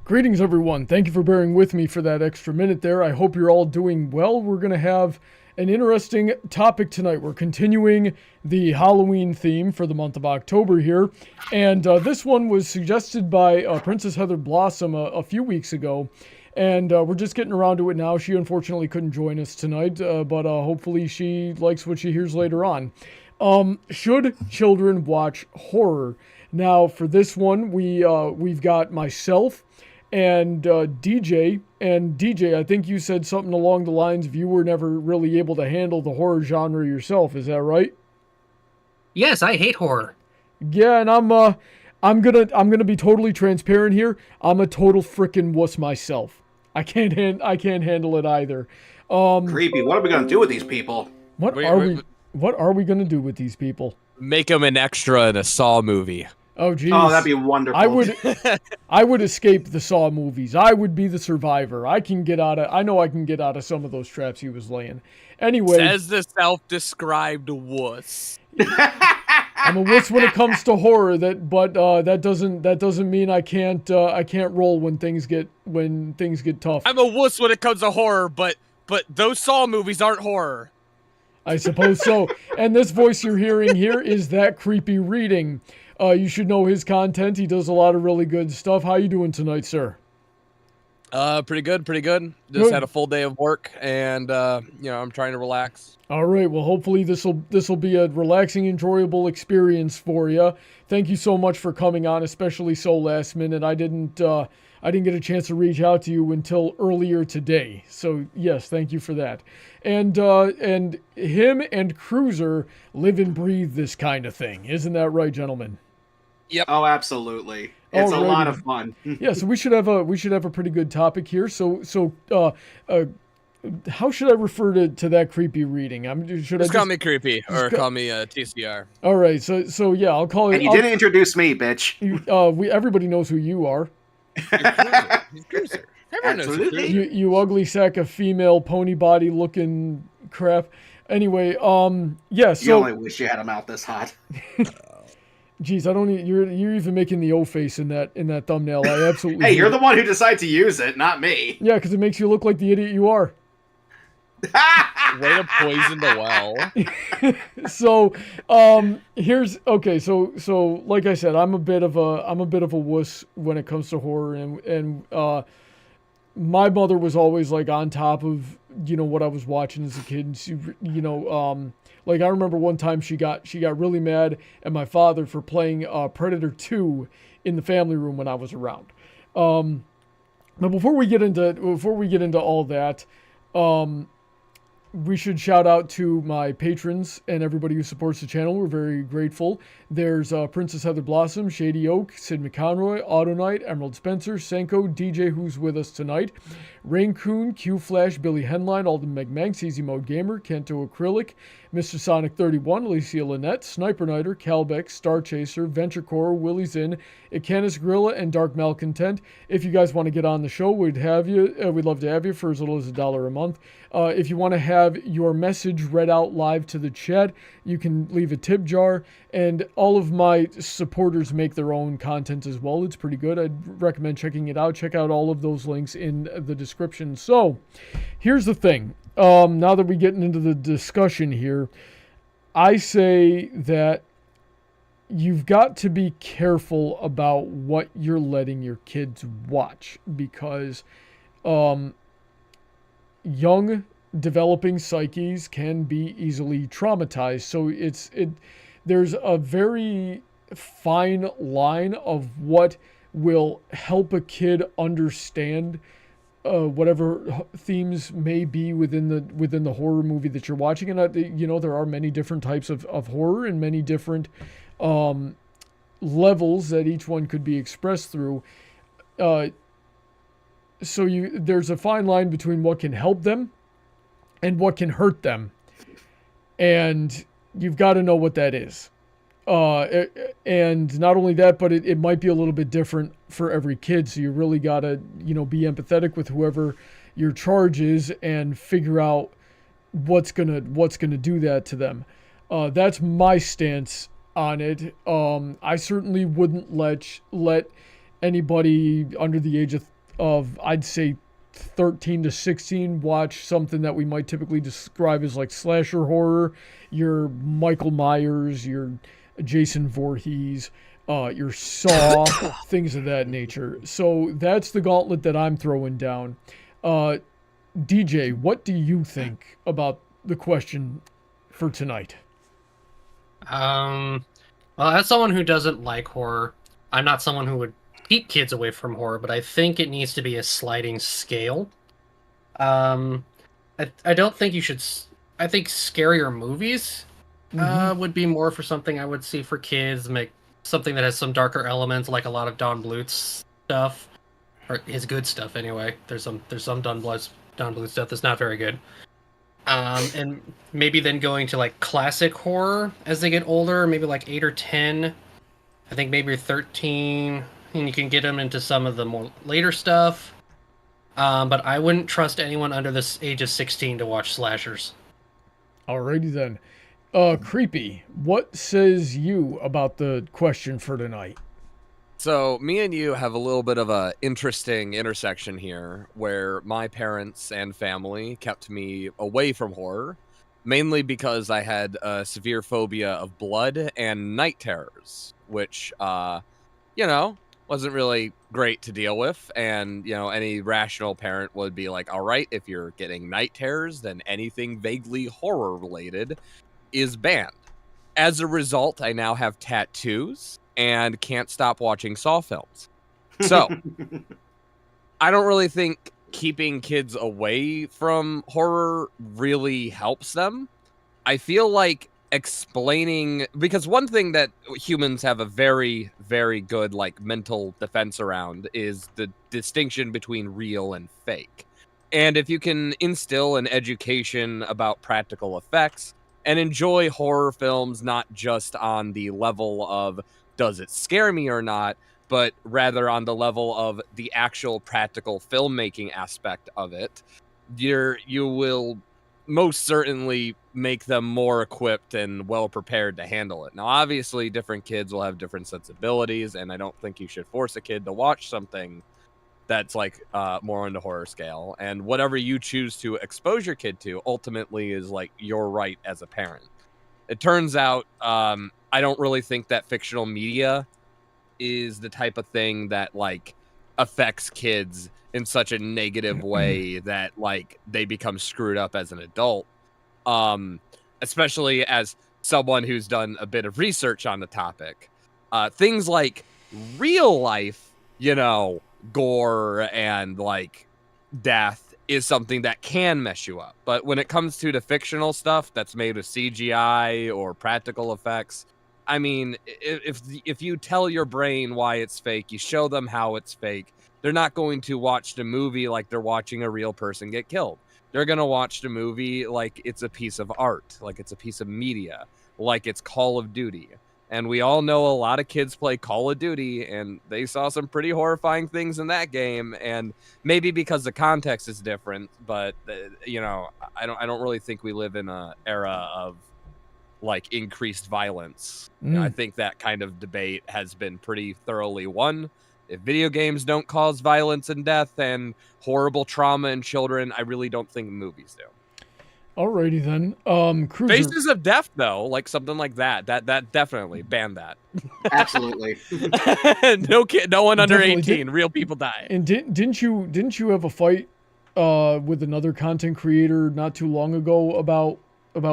Greetings, everyone. Thank you for bearing with me for that extra minute there. I hope you're all doing well. We're going to have an interesting topic tonight. We're continuing the Halloween theme for the month of October here. And this one was suggested by Princess Heather Blossom a few weeks ago. And we're just getting around to it now. She unfortunately couldn't join us tonight, but hopefully she likes what she hears later on. Should children watch horror? Now, for this one, we've got myself and DJ. And DJ, I think you said something along the lines of you were never really able to handle the horror genre yourself. Is that right? Yes, I hate horror. Yeah, and I'm gonna be totally transparent here. I'm a total frickin' wuss myself. I can't handle it either. Creepy. What are we gonna do with these people? What are we gonna do with these people? Make them an extra in a Saw movie. Oh, geez. Oh, that'd be wonderful. I would escape the Saw movies. I would be the survivor. I know I can get out of some of those traps he was laying. Anyway. Says the self-described wuss. I'm a wuss when it comes to horror, but that doesn't mean I can't roll when things get tough. I'm a wuss when it comes to horror, but those Saw movies aren't horror. I suppose so. And this voice you're hearing here is ThatCreepyReading. You should know his content. He does a lot of really good stuff. How you doing tonight, sir? Pretty good. Just had a full day of work, and I'm trying to relax. All right. Well, hopefully this will be a relaxing, enjoyable experience for you. Thank you so much for coming on, especially so last minute. I didn't get a chance to reach out to you until earlier today. So yes, thank you for that. And him and Cruizer live and breathe this kind of thing. Isn't that right, gentlemen? Yep. Oh, absolutely. It's a lot of fun. Yeah, so we should have a pretty good topic here. So how should I refer to that creepy reading? Call me creepy or call me TCR. All right, so yeah, I'll call you. And you didn't introduce me, bitch. Everybody knows who you are. He's Cruiser. Everyone knows who Cruiser. You ugly sack of female pony body looking crap. Anyway, yeah. So you only wish you had a mouth this hot. Jeez, you're even making the O face in that thumbnail. I absolutely. Hey, you're the one who decided to use it, not me. Yeah, because it makes you look like the idiot you are. Way to poison the well. So, So like I said, I'm a bit of a wuss when it comes to horror, and my mother was always like on top of what I was watching as a kid. And she, like I remember one time she got really mad at my father for playing Predator 2 in the family room when I was around. But before we get into all that, we should shout out to my patrons and everybody who supports the channel. We're very grateful. There's Princess Heather Blossom, Shady Oak, Sid McConroy, Autoknight, Emerald Spencer, Senko, DJ who's with us tonight, Rein-Kun, QFlash, Billy Henline, Alden MacManx, EasyModeGamer, Kento Acrylic, Mr. Sonic 31, Alicia Lynette, Sniper Nighter, Calbeck, StarChaser, VentureCorp, Willie's In, Icanus, Gruila, and Dark Malcontent. If you guys want to get on the show, we'd love to have you for as little as $1 a month. If you want to have your message read out live to the chat, you can leave a tip jar, and all of my supporters make their own content as well. It's pretty good. I'd recommend checking it out. Check out all of those links in the description. So, here's the thing. Now that we're getting into the discussion here, I say that you've got to be careful about what you're letting your kids watch, because young developing psyches can be easily traumatized. So there's a very fine line of what will help a kid understand whatever themes may be within the horror movie that you're watching. And there are many different types of horror and many different levels that each one could be expressed through. So there's a fine line between what can help them and what can hurt them. And you've got to know what that is. And not only that, but it might be a little bit different for every kid. So you really got to, be empathetic with whoever your charge is and figure out what's gonna do that to them. That's my stance on it. I certainly wouldn't let anybody under the age of of I'd say 13 to 16 watch something that we might typically describe as like slasher horror, your Michael Myers, your Jason Voorhees, your Saw, things of that nature. So that's the gauntlet that I'm throwing down. DJ, what do you think about the question for tonight? Well, as someone who doesn't like horror, I'm not someone who would keep kids away from horror, but I think it needs to be a sliding scale. I don't think you should. I think scarier movies would be more for something I would see for kids. Make something that has some darker elements, like a lot of Don Bluth's stuff, or his good stuff anyway. There's some Don Bluth stuff that's not very good. And maybe then going to like classic horror as they get older, maybe like 8 or 10. I think maybe 13, and you can get them into some of the more later stuff. But I wouldn't trust anyone under the age of 16 to watch slashers. Alrighty then. Creepy, what says you about the question for tonight? So me and you have a little bit of a interesting intersection here where my parents and family kept me away from horror, mainly because I had a severe phobia of blood and night terrors, which, wasn't really great to deal with. And, any rational parent would be like, all right, if you're getting night terrors, then anything vaguely horror related is banned. As a result, I now have tattoos and can't stop watching Saw films. So, I don't really think keeping kids away from horror really helps them. I feel like explaining, because one thing that humans have a very, very good mental defense around is the distinction between real and fake. And if you can instill an education about practical effects and enjoy horror films not just on the level of does it scare me or not, but rather on the level of the actual practical filmmaking aspect of it, you will most certainly make them more equipped and well prepared to handle it. Now, obviously, different kids will have different sensibilities, and I don't think you should force a kid to watch something that's more on the horror scale. And whatever you choose to expose your kid to ultimately is your right as a parent. It turns out I don't really think that fictional media is the type of thing that affects kids in such a negative way that they become screwed up as an adult. Especially as someone who's done a bit of research on the topic. Things like real life, gore and death is something that can mess you up. But when it comes to the fictional stuff that's made with CGI or practical effects, I mean, if you tell your brain why it's fake, you show them how it's fake, they're not going to watch the movie like they're watching a real person get killed. They're going to watch the movie like it's a piece of art, like it's a piece of media, like it's Call of Duty. And we all know a lot of kids play Call of Duty, and they saw some pretty horrifying things in that game. And maybe because the context is different, but I don't really think we live in an era of increased violence. I think that kind of debate has been pretty thoroughly won. If video games don't cause violence and death and horrible trauma in children, I really don't think movies do. Alrighty then. Cruiser. Faces of Death, though, something like that definitely ban that. Absolutely. No one under Definitely 18. Real people die. And didn't you have a fight with another content creator not too long ago about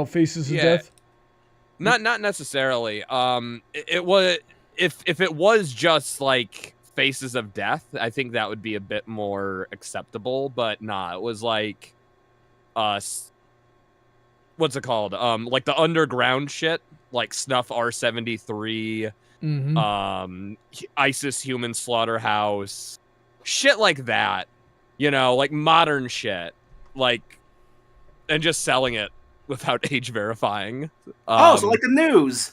Faces of Death? Not necessarily. It was if it was just Faces of Death, I think that would be a bit more acceptable. But nah, it was what's it called? The underground shit, Snuff R73, ISIS Human Slaughterhouse, shit like that. Modern shit, and just selling it without age verifying. So the news.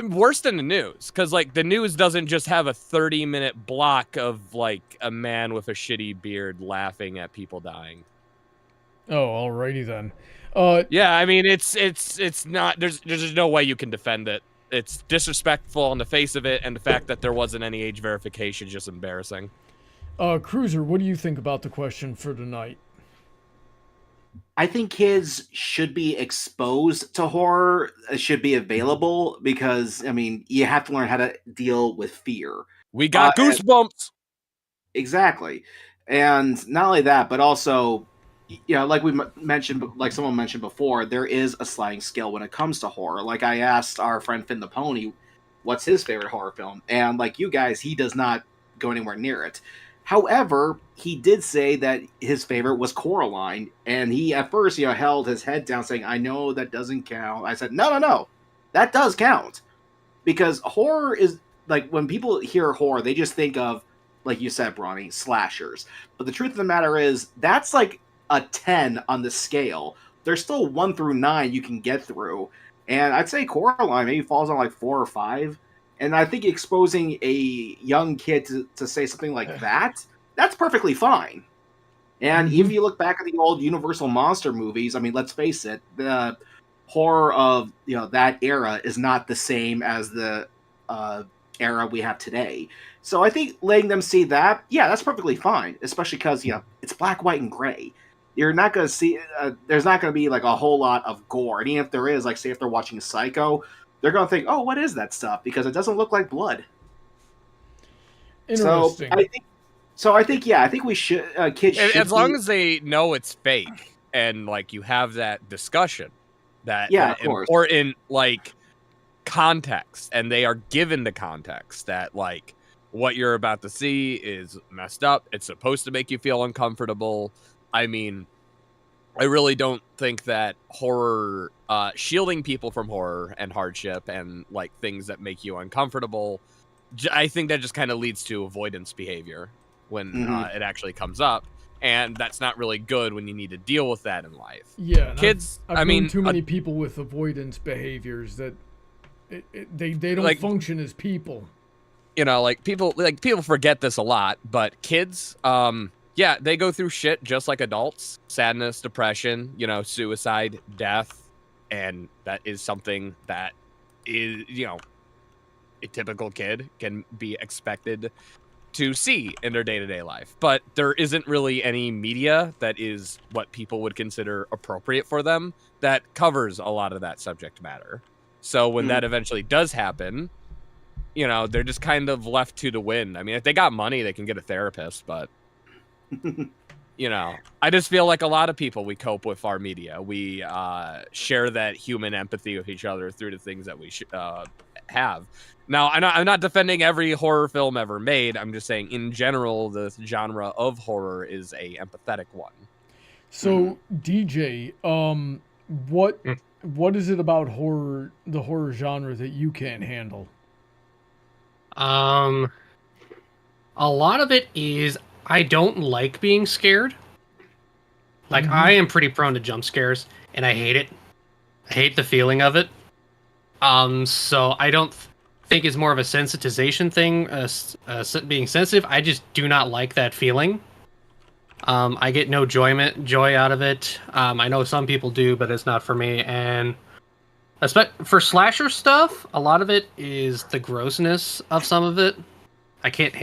Worse than the news, because the news doesn't just have a 30-minute block of a man with a shitty beard laughing at people dying. Oh, alrighty then. Yeah, I mean it's not there's no way you can defend it. It's disrespectful on the face of it, and the fact that there wasn't any age verification is just embarrassing. Cruiser, what do you think about the question for tonight? I think kids should be exposed to horror, should be available, because, I mean, you have to learn how to deal with fear. We got goosebumps. Exactly. And not only that, but also, like we mentioned, like someone mentioned before, there is a sliding scale when it comes to horror. Like I asked our friend Finn the Pony, what's his favorite horror film? And like you guys, he does not go anywhere near it. However, he did say that his favorite was Coraline, and he at first, held his head down, saying, "I know that doesn't count." I said, "No, that does count," because horror is like when people hear horror, they just think of, like you said, Bronny, slashers. But the truth of the matter is, that's like a 10 on the scale. There's still 1 through 9 you can get through, and I'd say Coraline maybe falls on like 4 or 5. And I think exposing a young kid to say something like that's perfectly fine. And even if you look back at the old Universal monster movies, I mean, let's face it, the horror of that era is not the same as the era we have today. So I think letting them see that, that's perfectly fine, especially because it's black, white, and gray. You're not going to see there's not going to be like a whole lot of gore. And even if there is, like say if they're watching Psycho, they're going to think, "Oh, what is that stuff?" Because it doesn't look like blood. Interesting. I think we should kids should as long as they know it's fake and like you have that discussion that of course. or in like context, and they are given the context that like what you're about to see is messed up. It's supposed to make you feel uncomfortable. I mean, I really don't think that horror, shielding people from horror and hardship and like things that make you uncomfortable, I think that just kind of leads to avoidance behavior when it actually comes up. And that's not really good when you need to deal with that in life. Yeah, kids. I've known too many people with avoidance behaviors that they don't like, function as people. People forget this a lot, but kids, they go through shit just like adults: sadness, depression, suicide, death, and that is something that is, a typical kid can be expected to see in their day-to-day life. But there isn't really any media that is what people would consider appropriate for them that covers a lot of that subject matter. So when that eventually does happen, they're just kind of left to the wind. I mean, if they got money, they can get a therapist, but I just feel like a lot of people, we cope with our media. We share that human empathy with each other through the things that we have. Now, I'm not defending every horror film ever made. I'm just saying, in general, the genre of horror is a empathetic one. So, DJ, what is it about the horror genre that you can't handle? A lot of it is I don't like being scared. Like, I am pretty prone to jump scares, and I hate it. I hate the feeling of it. So I don't think it's more of a sensitization thing, being sensitive. I just do not like that feeling. I get no joy out of it. I know some people do, but it's not for me. And for slasher stuff, a lot of it is the grossness of some of it. I can't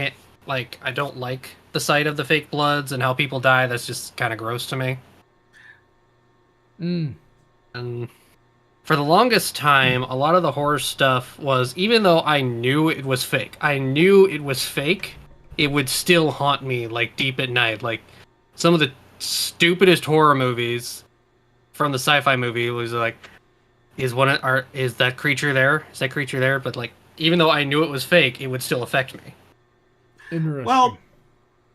I don't like the sight of the fake bloods and how people die. That's just kind of gross to me. And for the longest time, a lot of the horror stuff was, even though I knew it was fake, it would still haunt me, like, deep at night. Like, some of the stupidest horror movies from the sci-fi movie was like, is that creature there? Is that creature there? But, like, even though I knew it was fake, it would still affect me. Interesting. Well,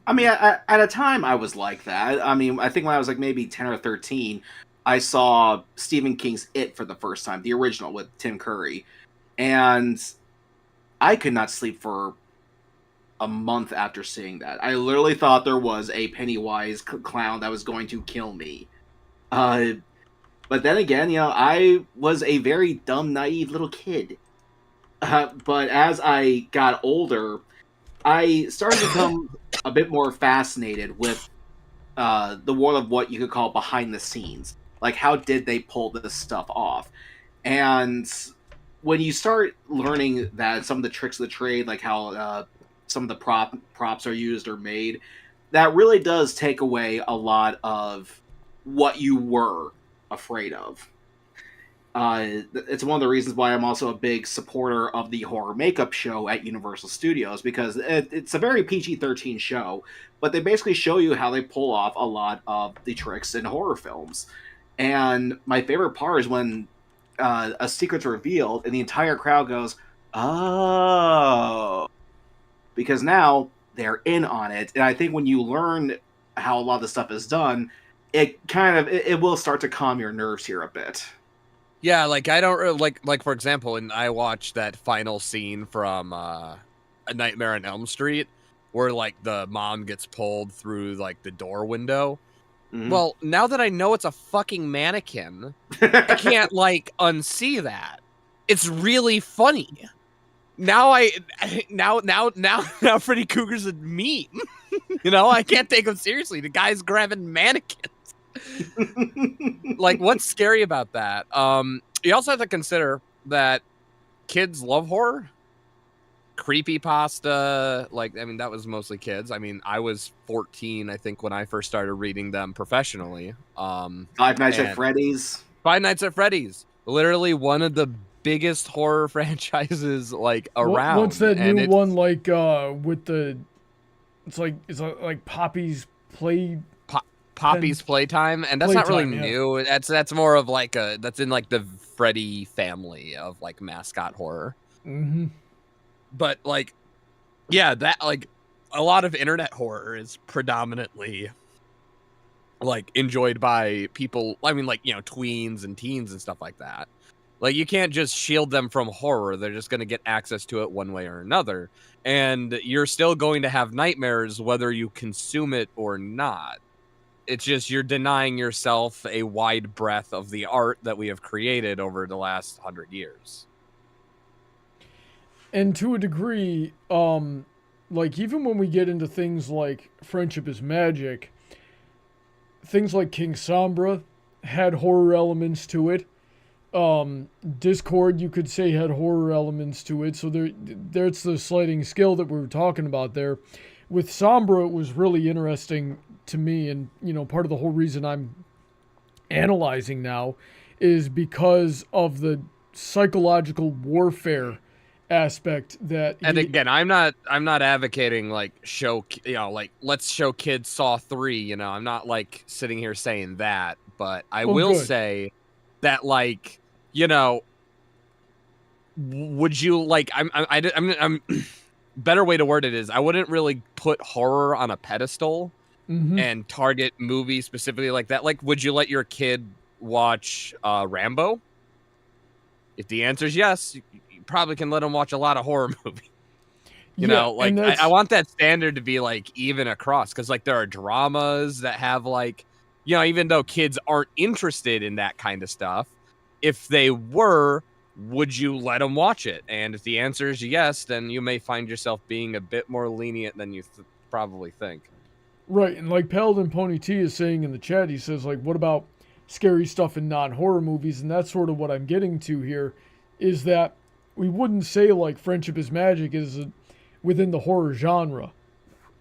I mean, at a time I was like that. I mean, I think when I was like maybe 10 or 13, I saw Stephen King's It for the first time, the original with Tim Curry. And I could not sleep for a month after seeing that. I literally thought there was a Pennywise clown that was going to kill me. But then again, I was a very dumb, naive little kid. But as I got older, I started to become a bit more fascinated with the world of what you could call behind the scenes. Like, how did they pull this stuff off? And when you start learning that some of the tricks of the trade, like how some of the props are used or made, that really does take away a lot of what you were afraid of. It's one of the reasons why I'm also a big supporter of the horror makeup show at Universal Studios, because it's a very PG-13 show, but they basically show you how they pull off a lot of the tricks in horror films. And my favorite part is when a secret's revealed and the entire crowd goes, oh, because now they're in on it. And I think when you learn how a lot of the stuff is done, it will start to calm your nerves here a bit. Yeah, like I don't like for example, and I watched that final scene from A Nightmare on Elm Street where like the mom gets pulled through like the door window. Mm-hmm. Well, now that I know it's a fucking mannequin, I can't like unsee that. It's really funny. Now Freddy Krueger's a meme. You know, I can't take him seriously. The guy's grabbing mannequins. Like, what's scary about that? You also have to consider that kids love horror. Creepypasta, like, I mean, that was mostly kids. I mean, I was 14, I think, when I first started reading them professionally. Five Nights at Freddy's. Five Nights at Freddy's. Literally one of the biggest horror franchises, like, around. What's that new one, like, with the... It's like Poppy's Poppy's Playtime, and that's not really new. That's more of like that's in like the Freddy family of like mascot horror. Mm-hmm. But like, yeah, that like a lot of internet horror is predominantly like enjoyed by people. I mean, like, you know, tweens and teens and stuff like that. Like, you can't just shield them from horror. They're just going to get access to it one way or another. And you're still going to have nightmares whether you consume it or not. It's just you're denying yourself a wide breadth of the art that we have created over the last 100 years. And to a degree, like, even when we get into things like Friendship is Magic, things like King Sombra had horror elements to it. Discord, you could say, had horror elements to it. So there's the sliding scale that we were talking about there. With Sombra, it was really interesting to me, and, you know, part of the whole reason I'm analyzing now is because of the psychological warfare aspect that and again, I'm not advocating like let's show kids Saw 3, you know. I'm not like sitting here saying that, but I will say that, like, you know, would you like I'm better way to word it is I wouldn't really put horror on a pedestal and target movies specifically like that. Like, would you let your kid watch Rambo? If the answer is yes, you probably can let them watch a lot of horror movies. You know, like, I want that standard to be like even across, because like there are dramas that have like, you know, even though kids aren't interested in that kind of stuff, if they were, would you let them watch it? And if the answer is yes, then you may find yourself being a bit more lenient than you probably think. Right, and like Paladin Pony T is saying in the chat, he says, like, what about scary stuff in non-horror movies? And that's sort of what I'm getting to here, is that we wouldn't say, like, Friendship is Magic is within the horror genre.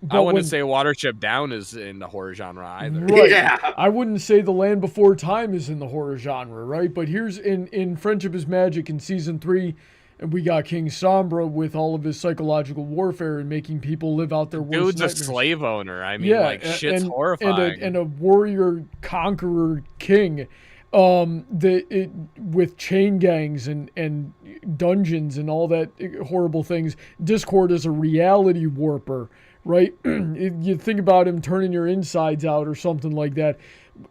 But I wouldn't say Watership Down is in the horror genre either. Right. Yeah. I wouldn't say The Land Before Time is in the horror genre, right? But here's in Friendship is Magic in Season 3, and we got King Sombra with all of his psychological warfare and making people live out their worst Dude's nightmares. A slave owner. I mean, like, shit's horrifying. And a warrior conqueror king with chain gangs and dungeons and all that horrible things. Discord is a reality warper, right? You think about him turning your insides out or something like that.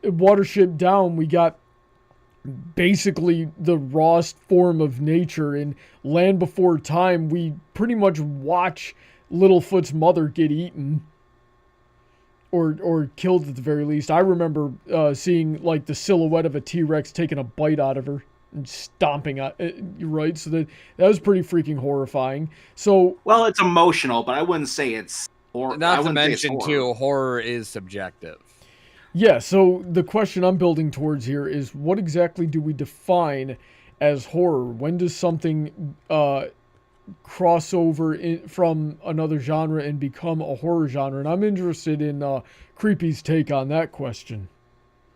Watership Down, we got basically the rawest form of nature. In Land Before Time, we pretty much watch Littlefoot's mother get eaten or killed at the very least. I remember seeing like the silhouette of a T-Rex taking a bite out of her and stomping out, right? So that was pretty freaking horrifying. So, well, it's emotional, but I wouldn't say it's horror. Not to mention too, horror is subjective. Yeah, so the question I'm building towards here is, what exactly do we define as horror? When does something crossover from another genre and become a horror genre? And I'm interested in Creepy's take on that question.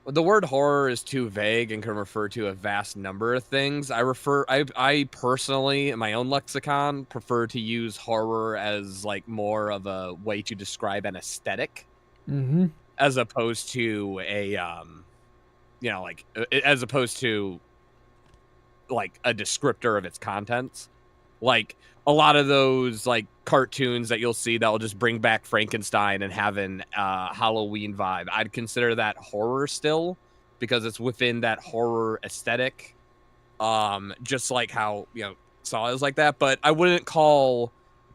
The word horror is too vague and can refer to a vast number of things. I personally, in my own lexicon, prefer to use horror as like more of a way to describe an aesthetic, as opposed to a, as opposed to like a descriptor of its contents. Like a lot of those like cartoons that you'll see that will just bring back Frankenstein and have an Halloween vibe, I'd consider that horror still, because it's within that horror aesthetic. Just like how, Saw is like that, but I wouldn't call,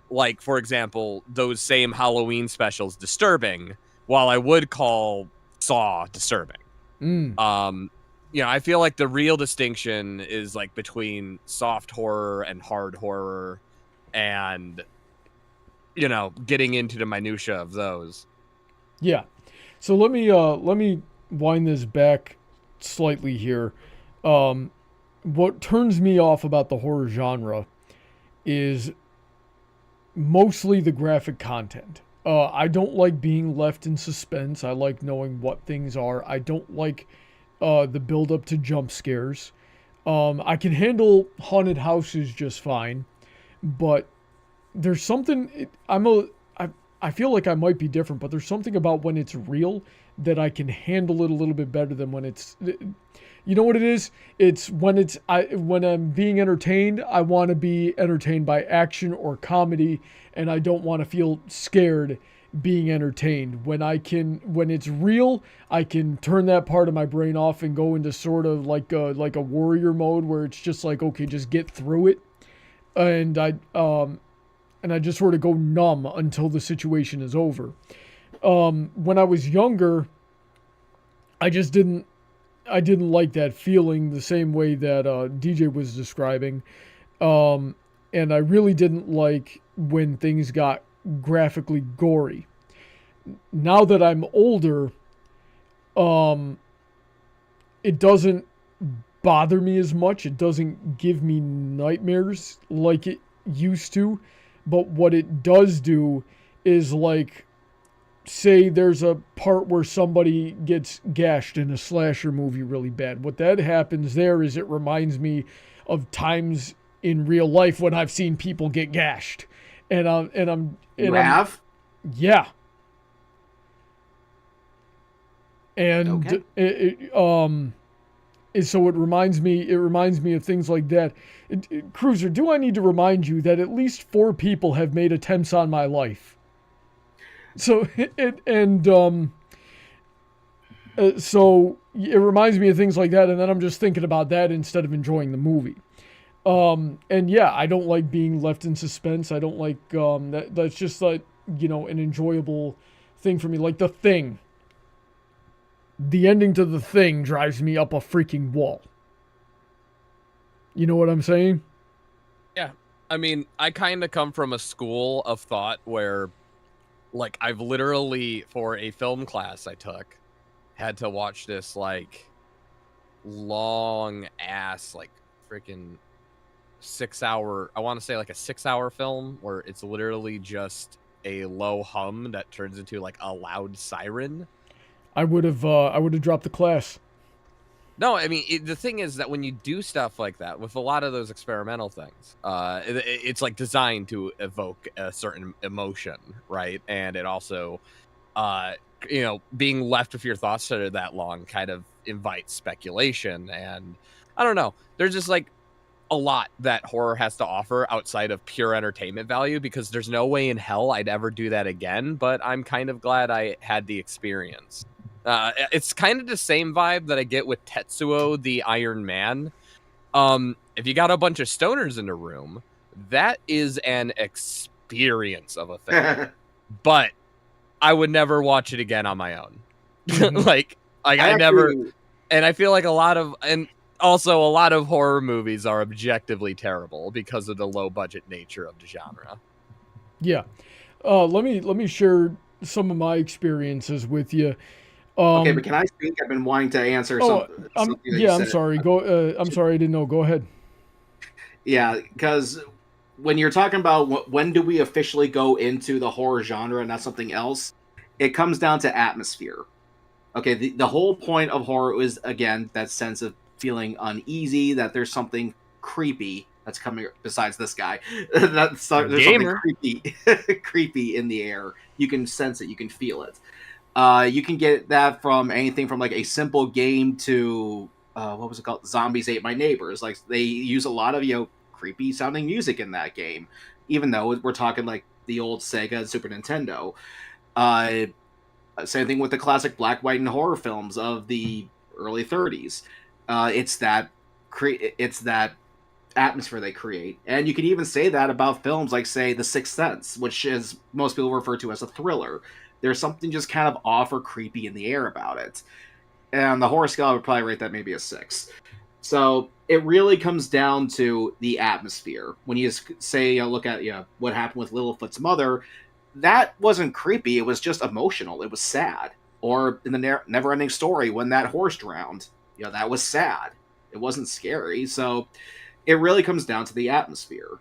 like, for example, those same Halloween specials disturbing, while I would call Saw disturbing. I feel like the real distinction is like between soft horror and hard horror, and getting into the minutia of those. Yeah. So let me wind this back slightly here. What turns me off about the horror genre is mostly the graphic content. I don't like being left in suspense. I like knowing what things are. I don't like the build up to jump scares. I can handle haunted houses just fine, but there's something, I feel like I might be different, but there's something about when it's real that I can handle it a little bit better than when it's, you know what it is? It's when when I'm being entertained, I want to be entertained by action or comedy, and I don't want to feel scared being entertained. When it's real, I can turn that part of my brain off and go into sort of like a warrior mode where it's just like, okay, just get through it. And I just sort of go numb until the situation is over. When I was younger, I didn't like that feeling the same way that DJ was describing. And I really didn't like when things got graphically gory. Now that I'm older, it doesn't bother me as much. It doesn't give me nightmares like it used to. But what it does do is, like, say there's a part where somebody gets gashed in a slasher movie really bad. What that happens there is it reminds me of times in real life when I've seen people get gashed. And I'm yeah. And okay. So it reminds me of things like that. Cruiser, do I need to remind you that at least 4 people have made attempts on my life? So so it reminds me of things like that, and then I'm just thinking about that instead of enjoying the movie. And yeah, I don't like being left in suspense. I don't like that's just like, an enjoyable thing for me. Like The Thing. The ending to The Thing drives me up a freaking wall. You know what I'm saying? Yeah. I mean, I kind of come from a school of thought where, like, I've literally, for a film class I took, had to watch this, like, long-ass, like, freaking 6-hour, I want to say, like, a 6-hour film where it's literally just a low hum that turns into, like, a loud siren. I would have dropped the class. No, I mean, the thing is that when you do stuff like that, with a lot of those experimental things, it's like designed to evoke a certain emotion, right? And it also, being left with your thoughts that are that long kind of invites speculation. And I don't know, there's just like a lot that horror has to offer outside of pure entertainment value, because there's no way in hell I'd ever do that again. But I'm kind of glad I had the experience. It's kind of the same vibe that I get with Tetsuo the Iron Man. If you got a bunch of stoners in the room, that is an experience of a thing. But I would never watch it again on my own. like I never. And I feel like a lot of horror movies are objectively terrible because of the low budget nature of the genre. Yeah. Let me share some of my experiences with you. Okay, but can I speak? I've been wanting to answer something. I'm sorry. I'm sorry, I didn't know. Go ahead. Yeah, because when you're talking about when do we officially go into the horror genre and not something else, it comes down to atmosphere. Okay, the whole point of horror is, again, that sense of feeling uneasy, that there's something creepy that's coming besides this guy. There's something creepy in the air. You can sense it, you can feel it. You can get that from anything from like a simple game to what was it called? Zombies Ate My Neighbors. Like they use a lot of creepy sounding music in that game, even though we're talking like the old Sega and Super Nintendo. Same thing with the classic black, white, and horror films of the early 30s. It's that atmosphere they create, and you can even say that about films like, say, The Sixth Sense, which is most people refer to as a thriller. There's something just kind of off or creepy in the air about it, and the horror scale I would probably rate that maybe a 6. So it really comes down to the atmosphere. When you say look at what happened with Littlefoot's mother. That wasn't creepy. It was just emotional. It was sad. Or in the Never-Ending Story, when that horse drowned, that was sad. It wasn't scary. So it really comes down to the atmosphere.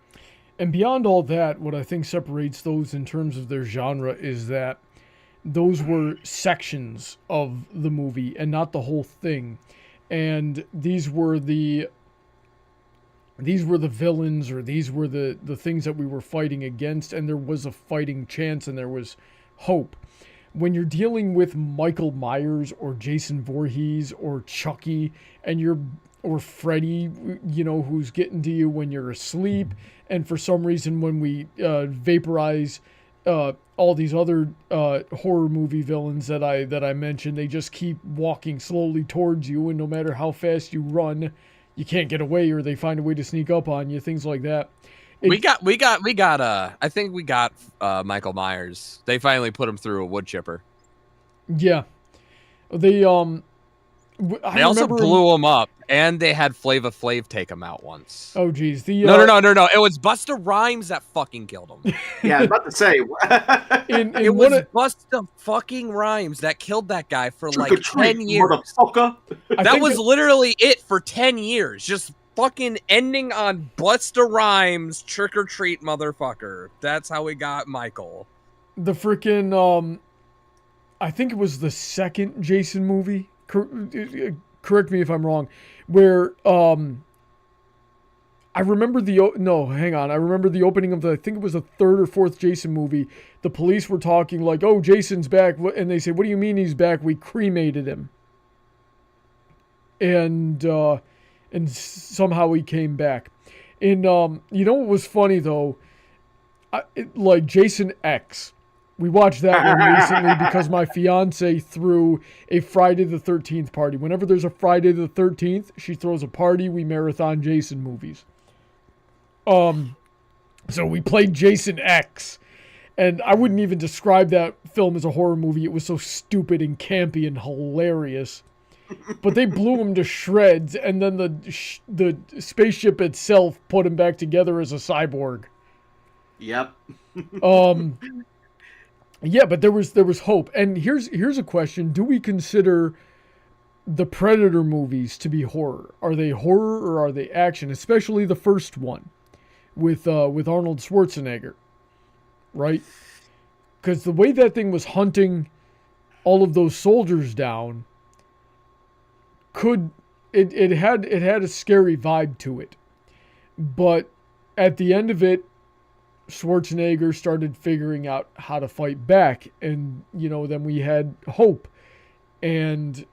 And beyond all that, what I think separates those in terms of their genre is that those were sections of the movie and not the whole thing. And these were the villains, or these were the things that we were fighting against, and there was a fighting chance and there was hope. When you're dealing with Michael Myers or Jason Voorhees or Chucky or Freddy, who's getting to you when you're asleep, and for some reason when we vaporize all these other horror movie villains that I mentioned, they just keep walking slowly towards you, and no matter how fast you run, you can't get away, or they find a way to sneak up on you, things like that. We got I think we got Michael Myers. They finally put him through a wood chipper. Yeah. They also blew him up, and they had Flava Flav take him out once. Oh geez. No. It was Busta Rhymes that fucking killed him. Yeah, I was about to say. It was Busta fucking Rhymes that killed that guy for like 10 years. That was literally it for 10 years. Just fucking ending on Busta Rhymes, trick or treat, motherfucker. That's how we got Michael. The freaking I think it was the second Jason movie. Correct me if I'm wrong. Where I remember I remember the opening of I think it was the third or fourth Jason movie. The police were talking like, "Oh, Jason's back," and they say, "What do you mean he's back? We cremated him." And somehow he came back. And what was funny though? Like Jason X. We watched that one recently because my fiance threw a Friday the 13th party. Whenever there's a Friday the 13th, she throws a party. We marathon Jason movies. So we played Jason X. And I wouldn't even describe that film as a horror movie. It was so stupid and campy and hilarious. But they blew him to shreds, and then the spaceship itself put him back together as a cyborg. Yep. Yeah, but there was hope. And here's a question: do we consider the Predator movies to be horror? Are they horror or are they action? Especially the first one with Arnold Schwarzenegger, right? Because the way that thing was hunting all of those soldiers down, it had a scary vibe to it. But at the end of it, Schwarzenegger started figuring out how to fight back, and then we had hope and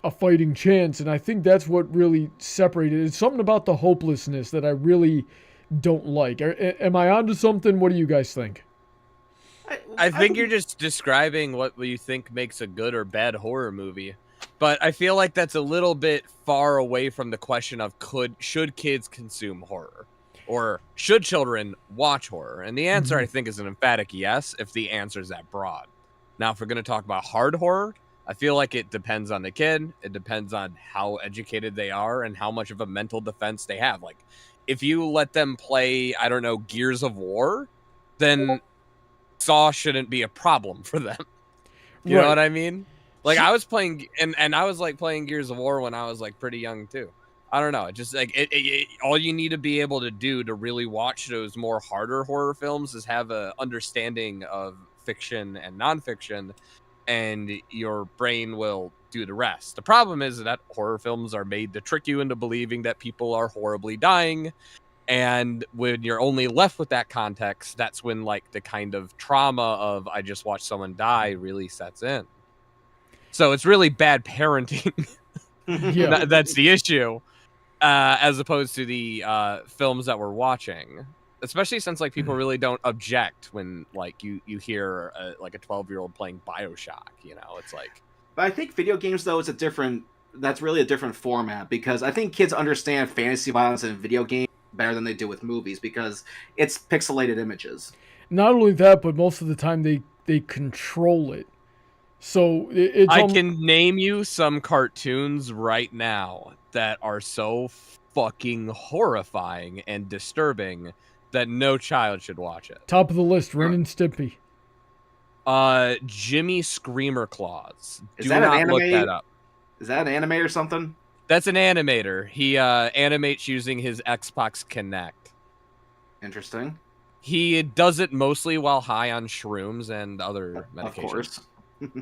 a fighting chance, and I think that's what really separated. It's something about the hopelessness that I really don't like. Am I onto something? What do you guys think? I think you're just describing what you think makes a good or bad horror movie, but I feel like that's a little bit far away from the question of should kids consume horror? Or should children watch horror? And the answer, I think, is an emphatic yes, if the answer is that broad. Now, if we're going to talk about hard horror, I feel like it depends on the kid. It depends on how educated they are and how much of a mental defense they have. Like, if you let them play, I don't know, Gears of War, then Saw shouldn't be a problem for them. You know what I mean? Like, I was playing, and I was, like, playing Gears of War when I was, like, pretty young, too. I don't know. It just like all you need to be able to do to really watch those more harder horror films is have a understanding of fiction and nonfiction, and your brain will do the rest. The problem is that horror films are made to trick you into believing that people are horribly dying, and when you're only left with that context, that's when like the kind of trauma of I just watched someone die really sets in. So it's really bad parenting. Yeah. That's the issue. As opposed to the films that we're watching, especially since like people really don't object when like you hear like a 12-year-old playing BioShock. You know, it's like. But I think video games though is that's really a different format, because I think kids understand fantasy violence in video games better than they do with movies, because it's pixelated images. Not only that, but most of the time they control it. So it's I can name you some cartoons right now that are so fucking horrifying and disturbing that no child should watch it. top of the list, Ren and Stimpy. Jimmy Screamer Claws. Is that an anime? Look that up. Is that an anime or something? That's an animator. He animates using his Xbox Kinect. Interesting. He does it mostly while high on shrooms and other medications. Of course.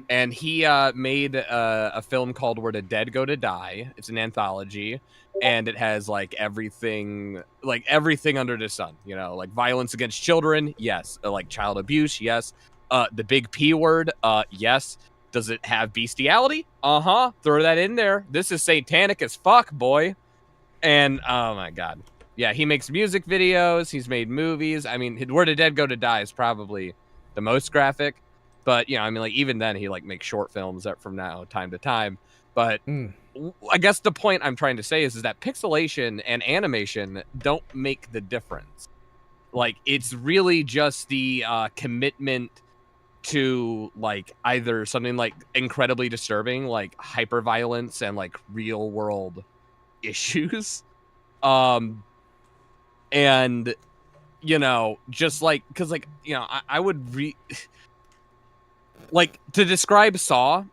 And he made a film called Where the Dead Go to Die. It's an anthology, and it has like everything under the sun. You know, like violence against children, yes. Like child abuse, yes. The big P word, yes. Does it have bestiality? Uh-huh. Throw that in there. This is satanic as fuck, boy. And oh my god, yeah. He makes music videos. He's made movies. I mean, Where the Dead Go to Die is probably the most graphic. But, you know, I mean, like, even then, he, like, makes short films that from time to time. But I guess the point I'm trying to say is that pixelation and animation don't make the difference. Like, it's really just the commitment to, like, either something, like, incredibly disturbing, like, hyperviolence and, like, real-world issues. And, you know, just, like, because, like, you know, I would like, to describe Saw,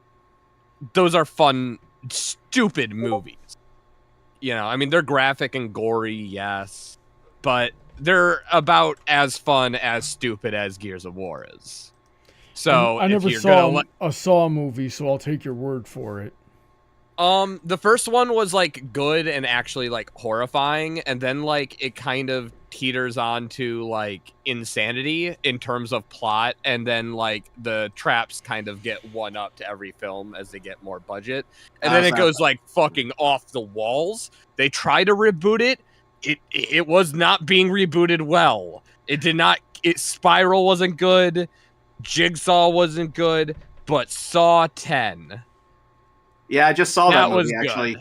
those are fun, stupid movies. You know, I mean, they're graphic and gory, yes, but they're about as fun as stupid as Gears of War is. So I never saw a Saw movie, so I'll take your word for it. The first one was like good and actually like horrifying, and then like it kind of teeters on to like insanity in terms of plot, and then like the traps kind of get one up to every film as they get more budget, and then it goes like fucking off the walls. They try to reboot it. It was not being rebooted well. It did not. Spiral wasn't good. Jigsaw wasn't good, but Saw 10. Yeah, I just saw that movie, actually.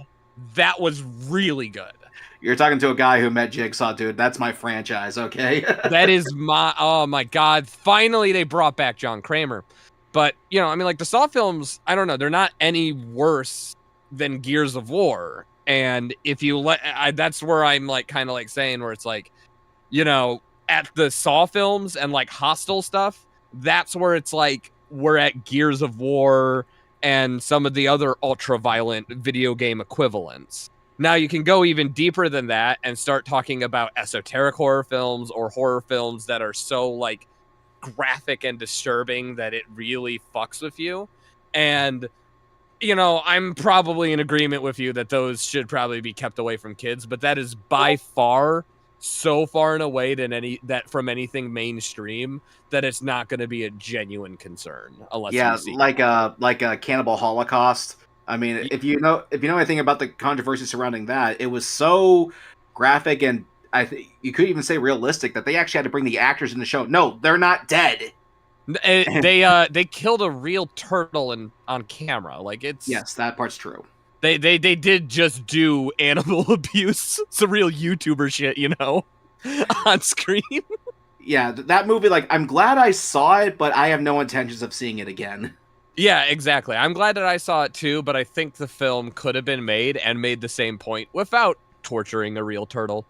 That was really good. You're talking to a guy who met Jigsaw, dude. That's my franchise, okay? That is oh my god. Finally, they brought back John Kramer. But, you know, I mean, like, the Saw films, I don't know, they're not any worse than Gears of War. And if you that's where I'm, like, kind of, like, saying where it's, like, you know, at the Saw films and, like, Hostel stuff, that's where it's, like, we're at Gears of War and some of the other ultra-violent video game equivalents. Now, you can go even deeper than that and start talking about esoteric horror films or horror films that are so, like, graphic and disturbing that it really fucks with you. And, you know, I'm probably in agreement with you that those should probably be kept away from kids, but that is by far so far and away from anything mainstream that it's not going to be a genuine concern unless you see like a Cannibal Holocaust. I mean, if you know anything about the controversy surrounding that, it was so graphic and I think you could even say realistic that they actually had to bring the actors in the show. No, they're not dead. They killed a real turtle on camera. Like, it's yes, that part's true. They did just do animal abuse, some real YouTuber shit, you know, on screen. Yeah, that movie, like, I'm glad I saw it, but I have no intentions of seeing it again. Yeah, exactly. I'm glad that I saw it too, but I think the film could have been made and made the same point without torturing a real turtle.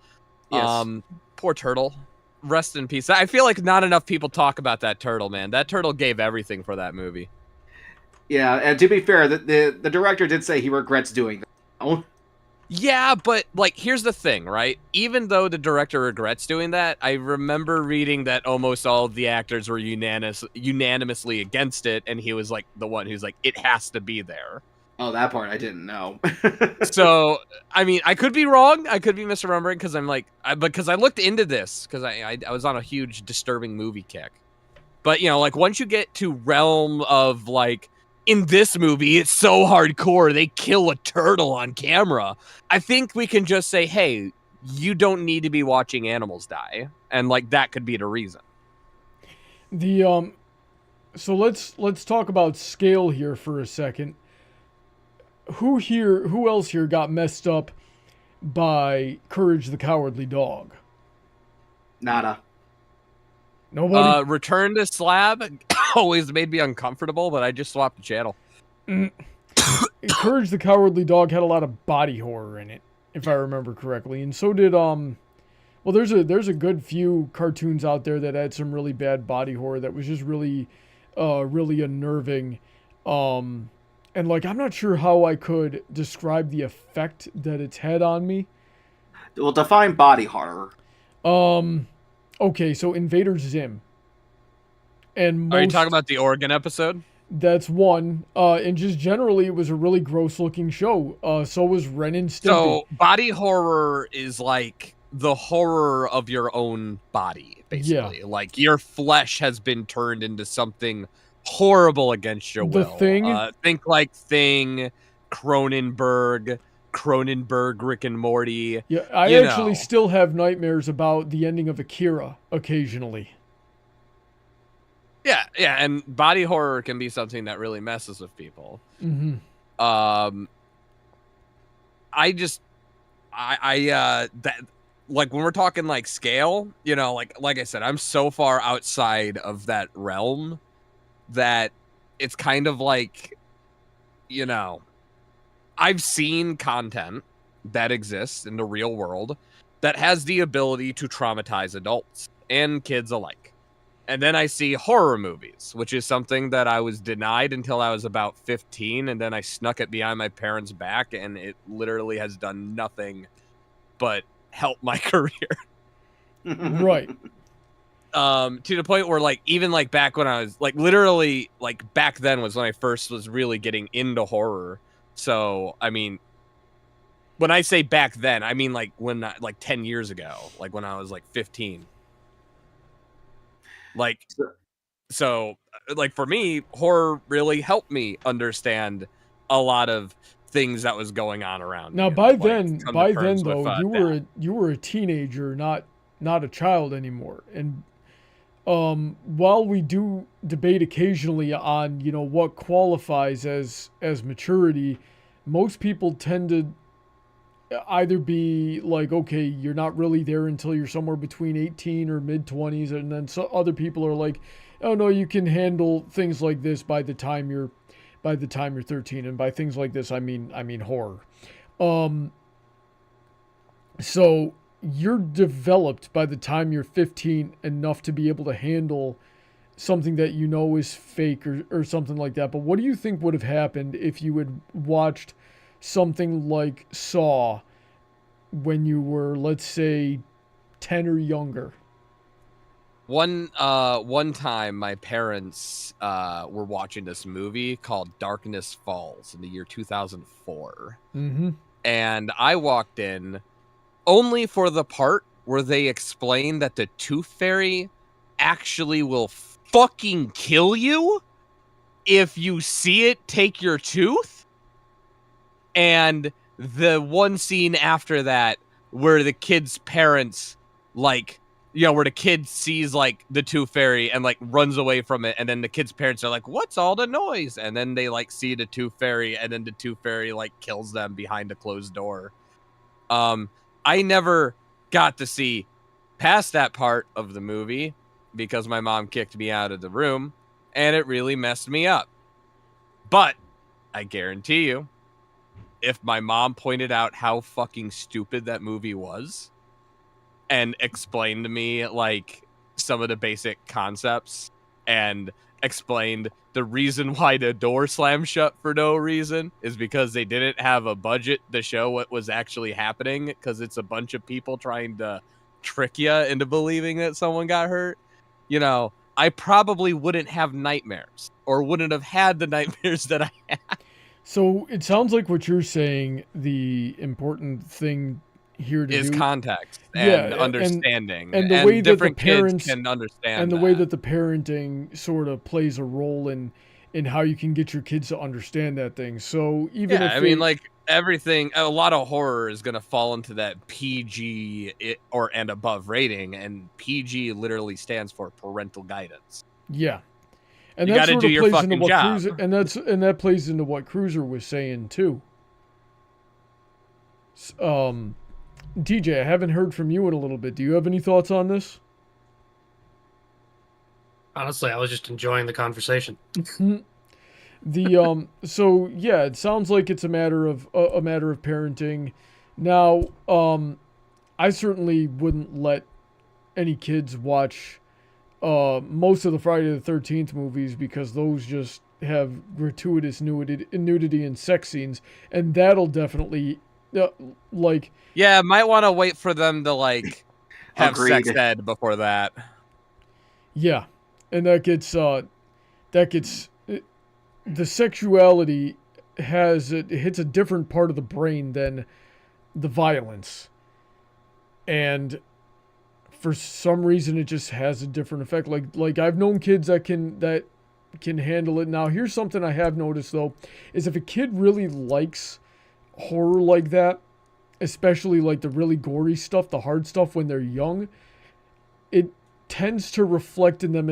Yes. Poor turtle. Rest in peace. I feel like not enough people talk about that turtle, man. That turtle gave everything for that movie. Yeah, and to be fair, the director did say he regrets doing that. Yeah, but like, here's the thing, right? Even though the director regrets doing that, I remember reading that almost all of the actors were unanimously against it, and he was like the one who's like, it has to be there. Oh, that part I didn't know. So, I mean, I could be wrong. I could be misremembering because because I looked into this because I was on a huge disturbing movie kick. But, you know, like, once you get to realm of, like, in this movie, it's so hardcore, they kill a turtle on camera, I think we can just say, hey, you don't need to be watching animals die. And, like, that could be the reason. So let's talk about scale here for a second. Who else here got messed up by Courage the Cowardly Dog? Nada. Nobody? Return to Slab always made me uncomfortable, but I just swapped the channel. Courage the Cowardly Dog had a lot of body horror in it, if I remember correctly. And so did well, there's a good few cartoons out there that had some really bad body horror that was just really unnerving. And like, I'm not sure how I could describe the effect that it's had on me. Well, define body horror. Okay, so Invader Zim. And Are you talking about the Oregon episode? That's one. And just generally, it was a really gross-looking show. So was Ren and Stimpy. So body horror is like the horror of your own body, basically. Yeah. Like, your flesh has been turned into something horrible against your will. The Thing? Think like Thing, Cronenberg, Rick and Morty. Yeah, I actually still have nightmares about the ending of Akira occasionally. Yeah, and body horror can be something that really messes with people. Mm-hmm. That, like, when we're talking like scale, you know, like I said, I'm so far outside of that realm that it's kind of like, you know, I've seen content that exists in the real world that has the ability to traumatize adults and kids alike. And then I see horror movies, which is something that I was denied until I was about 15, and then I snuck it behind my parents' back, and it literally has done nothing but help my career. Right. To the point where, like, even like back when I was like, literally, like, back then was when I first was really getting into horror. So, I mean, when I say back then, I mean like 10 years ago, like when I was like 15. Like, so like, for me, horror really helped me understand a lot of things that was going on around now me. by Like, then though, you were a teenager, not a child anymore. And while we do debate occasionally on, you know, what qualifies as maturity, most people tend to either be like, okay, you're not really there until you're somewhere between 18 or mid-20s, and then so other people are like, oh no, you can handle things like this by the time you're 13. And by things like this, I mean horror. So you're developed by the time you're 15 enough to be able to handle something that you know is fake or something like that. But what do you think would have happened if you had watched something like Saw when you were, let's say, 10 or younger? One time, my parents were watching this movie called Darkness Falls in the year 2004. Mm-hmm. And I walked in only for the part where they explain that the Tooth Fairy actually will fucking kill you if you see it take your tooth. And the one scene after that where the kid's parents, like, you know, where the kid sees like the Tooth Fairy and like runs away from it, and then the kid's parents are like, what's all the noise? And then they like see the Tooth Fairy, and then the Tooth Fairy like kills them behind a closed door. I never got to see past that part of the movie because my mom kicked me out of the room, and it really messed me up. But I guarantee you, if my mom pointed out how fucking stupid that movie was and explained to me like some of the basic concepts and explained the reason why the door slammed shut for no reason is because they didn't have a budget to show what was actually happening, because it's a bunch of people trying to trick you into believing that someone got hurt. You know, I probably wouldn't have nightmares, or wouldn't have had the nightmares that I had. So it sounds like what you're saying, the important thing here to Is do context Yeah, and understanding, and the way that the different parents kids can understand, and the way that the parenting sort of plays a role in how you can get your kids to understand that thing. So even yeah, if I mean, like everything, a lot of horror is going to fall into that PG or and above rating, and PG literally stands for parental guidance. yeah, and You that gotta sort do of your plays into fucking what job. Cruizer, and that plays into what Cruizer was saying too. DJ, I haven't heard from you in a little bit. Do you have any thoughts on this? Honestly, I was just enjoying the conversation. So yeah, it sounds like it's a matter of parenting. Now, I certainly wouldn't let any kids watch most of the Friday the 13th movies, because those just have gratuitous nudity and sex scenes, and that'll definitely Yeah, might want to wait for them to like have Agreed. sex ed before that. yeah, and that gets the sexuality it hits a different part of the brain than the violence, and for some reason it just has a different effect. Like I've known kids that can handle it. Now here's something I have noticed though, is if a kid really likes horror like that, especially like the really gory stuff, the hard stuff when they're young, it tends to reflect in them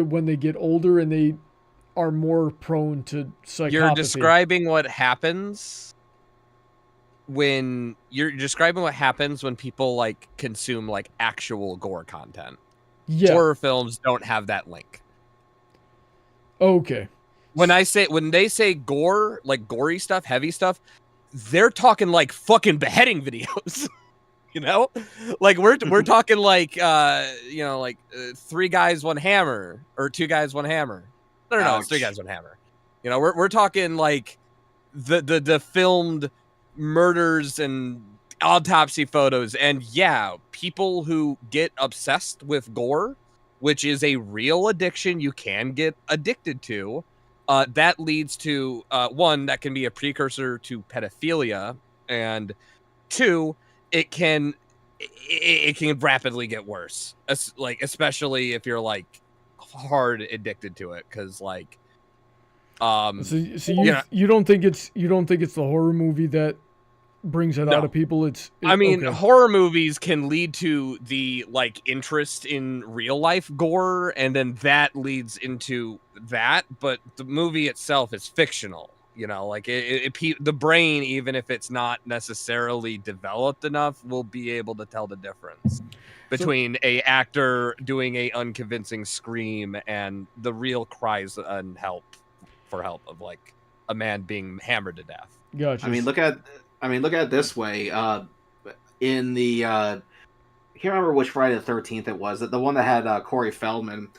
when they get older, and they are more prone to psychopathy. You're describing what happens when people like consume like actual gore content. Yeah. Horror films don't have that link. Okay. When they say gore, like gory stuff, heavy stuff, they're talking like fucking beheading videos. You know, like we're talking like like 3 guys 1 hammer, or 2 guys 1 hammer. No, it's 3 guys 1 hammer. You know, we're talking like the filmed murders and autopsy photos, and yeah, people who get obsessed with gore, which is a real addiction you can get addicted to. That leads to 1, that can be a precursor to pedophilia, and 2, it can rapidly get worse, especially if you're like hard addicted to it, because like so you don't think it's the horror movie that brings it out of people? Horror movies can lead to the like interest in real life gore, and then that leads into that, but the movie itself is fictional. You know, like the brain, even if it's not necessarily developed enough, will be able to tell the difference between a actor doing a unconvincing scream and the real cries and for help of like a man being hammered to death. Gotcha. I mean, look at it this way. In the I can't remember which Friday the 13th it was. The one that had Corey Feldman.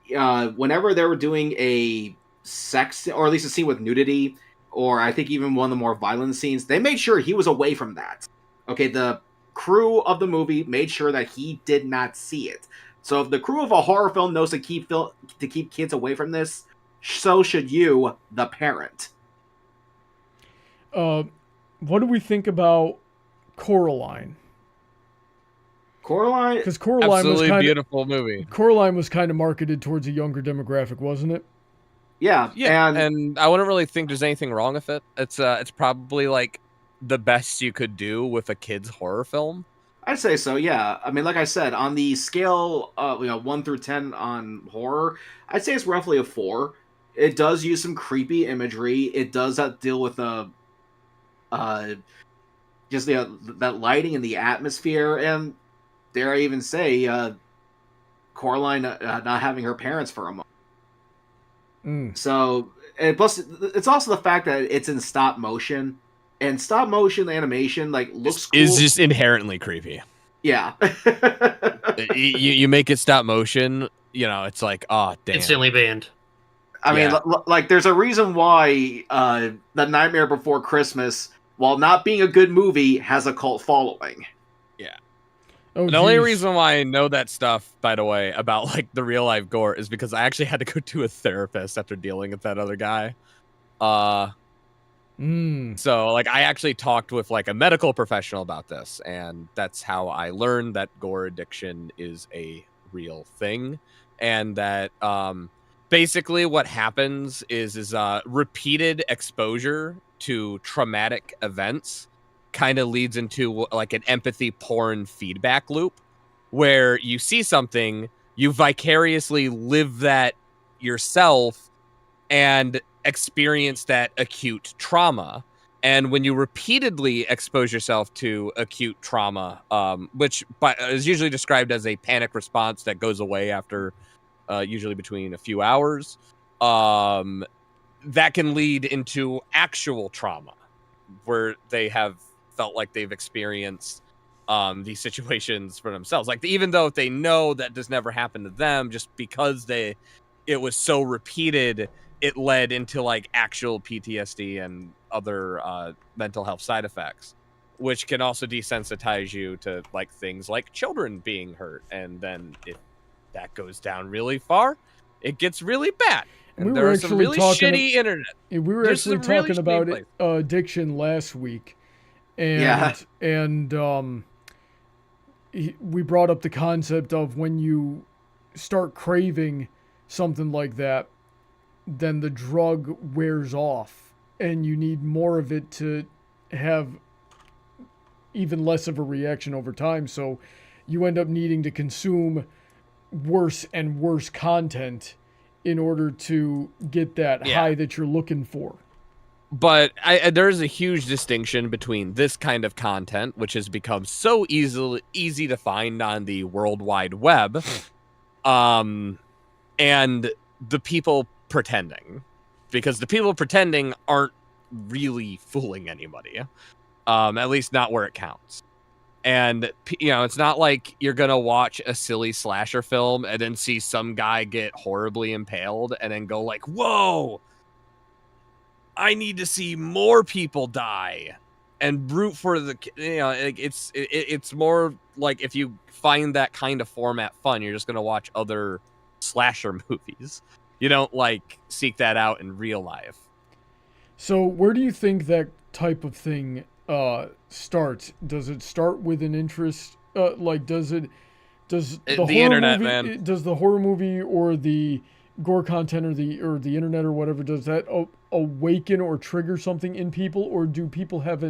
Whenever they were doing a sex, or at least a scene with nudity, or I think even one of the more violent scenes, they made sure he was away from that. Okay, the crew of the movie made sure that he did not see it. So if the crew of a horror film knows to keep kids away from this, so should you, the parent. What do we think about Coraline? Because Coraline absolutely was beautiful movie. Coraline was kind of marketed towards a younger demographic, wasn't it? Yeah, and I wouldn't really think there's anything wrong with it. It's probably like the best you could do with a kid's horror film. I'd say so, yeah. I mean, like I said, on the scale, 1 through 10 on horror, I'd say it's roughly a 4. It does use some creepy imagery. It does deal with just that lighting and the atmosphere, and dare I even say, Coraline not having her parents for a moment. So, and plus, it's also the fact that it's in stop motion, and stop motion animation looks cool. Is just inherently creepy. Yeah. you make it stop motion, it's like, oh damn. Instantly banned. I mean, like, there's a reason why The Nightmare Before Christmas, while not being a good movie, has a cult following. Yeah. Oh, the only reason why I know that stuff, by the way, about like the real life gore is because I actually had to go to a therapist after dealing with that other guy. So like I actually talked with like a medical professional about this, and that's how I learned that gore addiction is a real thing, and that basically what happens is repeated exposure to traumatic events kind of leads into like an empathy porn feedback loop where you see something, you vicariously live that yourself and experience that acute trauma. And when you repeatedly expose yourself to acute trauma, which is usually described as a panic response that goes away after usually between a few hours, that can lead into actual trauma where they have felt like they've experienced these situations for themselves. Like, even though they know that this never happened to them, just because it was so repeated, it led into like actual PTSD and other mental health side effects, which can also desensitize you to like things like children being hurt. And then if that goes down really far, it gets really bad. And there are some really shitty internet. We were actually talking about addiction last week, and we brought up the concept of when you start craving something like that, then the drug wears off and you need more of it to have even less of a reaction over time. So you end up needing to consume worse and worse content in order to get that high that you're looking for. But there's a huge distinction between this kind of content, which has become so easy to find on the World Wide Web, and the people pretending, because the people pretending aren't really fooling anybody, at least not where it counts. And it's not like you're gonna watch a silly slasher film and then see some guy get horribly impaled and then go like, whoa, I need to see more people die and root for the, it's more like, if you find that kind of format fun, you're just gonna watch other slasher movies. You don't like seek that out in real life. So where do you think that type of thing starts? Does it start with an interest? Does the internet, movie, man? Does the horror movie or the gore content or the internet or whatever, does that awaken or trigger something in people, or do people have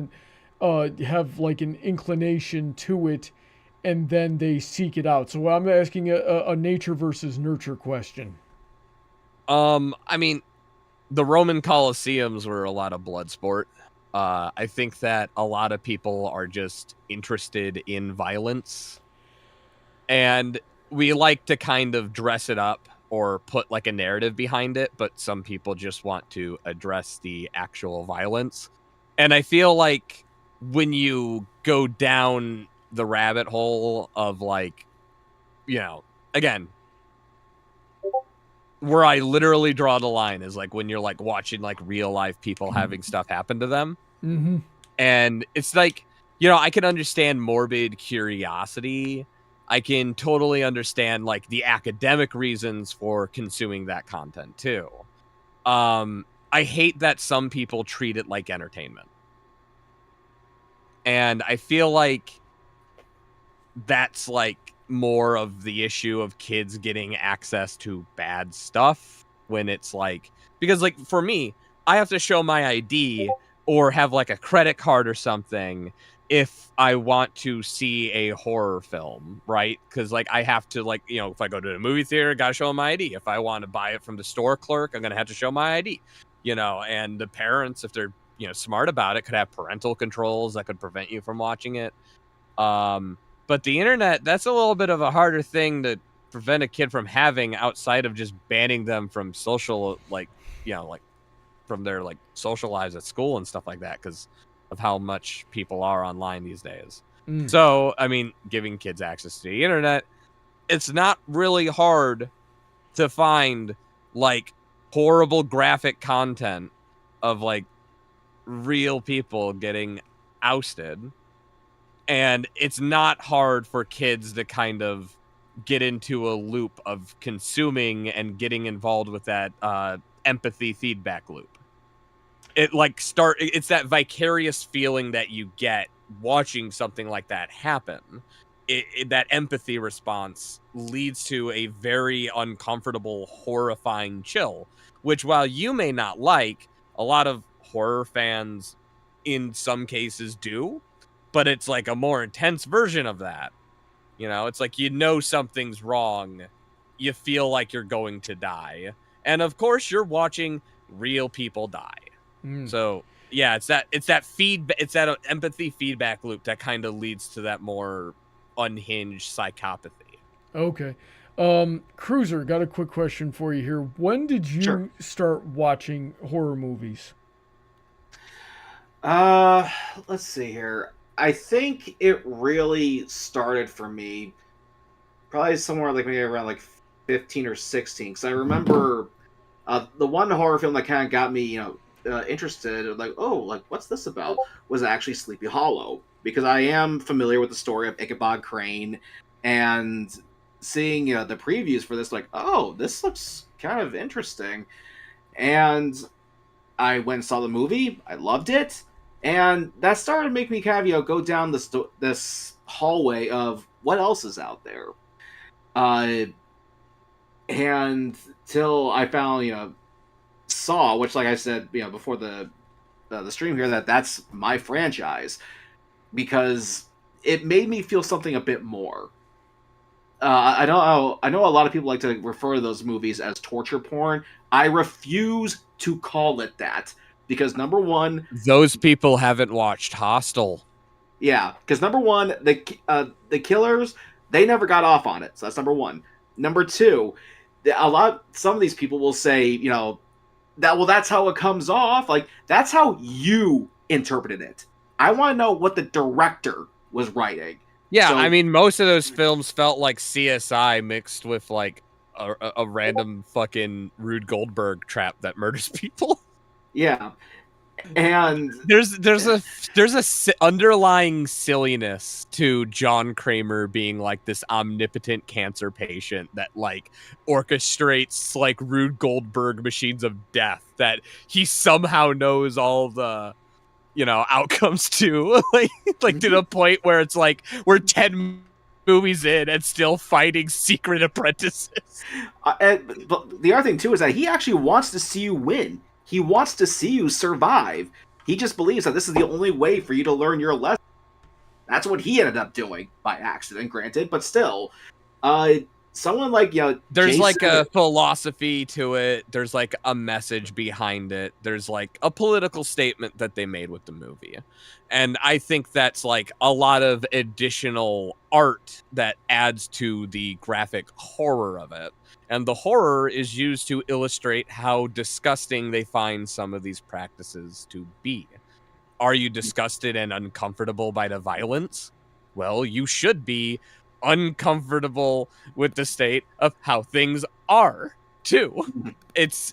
like an inclination to it and then they seek it out? So I'm asking a nature versus nurture question. I mean, the Roman Colosseums were a lot of blood sport. I think that a lot of people are just interested in violence, and we like to kind of dress it up or put like a narrative behind it, but some people just want to address the actual violence. And I feel like when you go down the rabbit hole of like, again, where I literally draw the line is like when you're like watching like real life people having stuff happen to them. Mm-hmm. And it's like, I can understand morbid curiosity. I can totally understand like the academic reasons for consuming that content too. I hate that some people treat it like entertainment. And I feel like that's like more of the issue of kids getting access to bad stuff, when it's like, because like for me, I have to show my ID or have like a credit card or something if I want to see a horror film, right? Because like I have to like, if I go to the movie theater, gotta show my ID. If I want to buy it from the store clerk, I'm gonna have to show my ID, and the parents, if they're smart about it, could have parental controls that could prevent you from watching it. But the internet, that's a little bit of a harder thing to prevent a kid from having, outside of just banning them from social, like from their like social lives at school and stuff like that, because of how much people are online these days. So, I mean, giving kids access to the internet, it's not really hard to find like horrible graphic content of like real people getting ousted, and it's not hard for kids to kind of get into a loop of consuming and getting involved with that empathy feedback loop. It's that vicarious feeling that you get watching something like that happen. That empathy response leads to a very uncomfortable, horrifying chill, which while you may not like, a lot of horror fans in some cases do, but it's like a more intense version of that. You know, it's like, something's wrong. You feel like you're going to die. And of course you're watching real people die. So yeah, it's that empathy feedback loop that kind of leads to that more unhinged psychopathy. Okay. Cruiser, got a quick question for you here. When did you start watching horror movies? Let's see here. I think it really started for me probably somewhere like maybe around like 15 or 16. Because I remember the one horror film that kind of got me, interested, like, oh, like, what's this about, was actually Sleepy Hollow. Because I am familiar with the story of Ichabod Crane, and seeing the previews for this, like, oh, this looks kind of interesting. And I went and saw the movie. I loved it. And that started to make me kind of, go down this hallway of what else is out there. And till I found, Saw, which, like I said, before the stream here, that's my franchise, because it made me feel something a bit more. I know a lot of people like to refer to those movies as torture porn. I refuse to call it that, because number one, those people haven't watched Hostel. Yeah, because number one, the killers, they never got off on it, so that's number one. Number two, some of these people will say, that's how it comes off. Like, that's how you interpreted it. I want to know what the director was writing. Yeah, so, I mean, most of those films felt like CSI mixed with like a random fucking Rube Goldberg trap that murders people. Yeah, and there's a underlying silliness to John Kramer being like this omnipotent cancer patient that like orchestrates like Rube Goldberg machines of death that he somehow knows all the outcomes to, like to the point where it's like we're 10 movies in and still fighting secret apprentices. But the other thing too is that he actually wants to see you win. He wants to see you survive. He just believes that this is the only way for you to learn your lesson. That's what he ended up doing by accident, granted, but still, someone like there's Jason, like a philosophy to it. There's like a message behind it. There's like a political statement that they made with the movie, and I think that's like a lot of additional art that adds to the graphic horror of it. And the horror is used to illustrate how disgusting they find some of these practices to be. Are you disgusted and uncomfortable by the violence? Well, you should be uncomfortable with the state of how things are, too. It's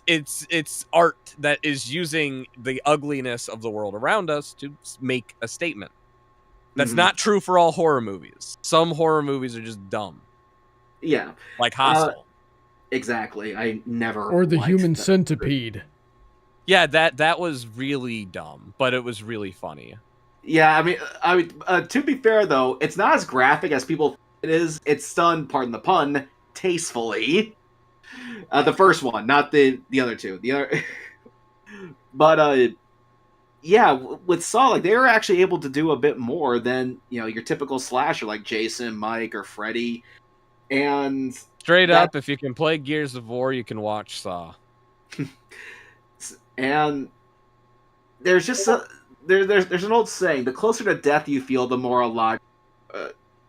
art that is using the ugliness of the world around us to make a statement. That's not true for all horror movies. Some horror movies are just dumb. Yeah. Like Hostel. Exactly. I never. Or the Human that. Centipede. Yeah, that was really dumb, but it was really funny. Yeah, I mean, to be fair though, it's not as graphic as people think it is. It's done, pardon the pun, tastefully. The first one, not the other two. But yeah, with Saw, like, they were actually able to do a bit more than your typical slasher like Jason, Mike, or Freddy. And straight up, if you can play Gears of War, you can watch Saw. And there's just there's an old saying: the closer to death you feel, the more alive.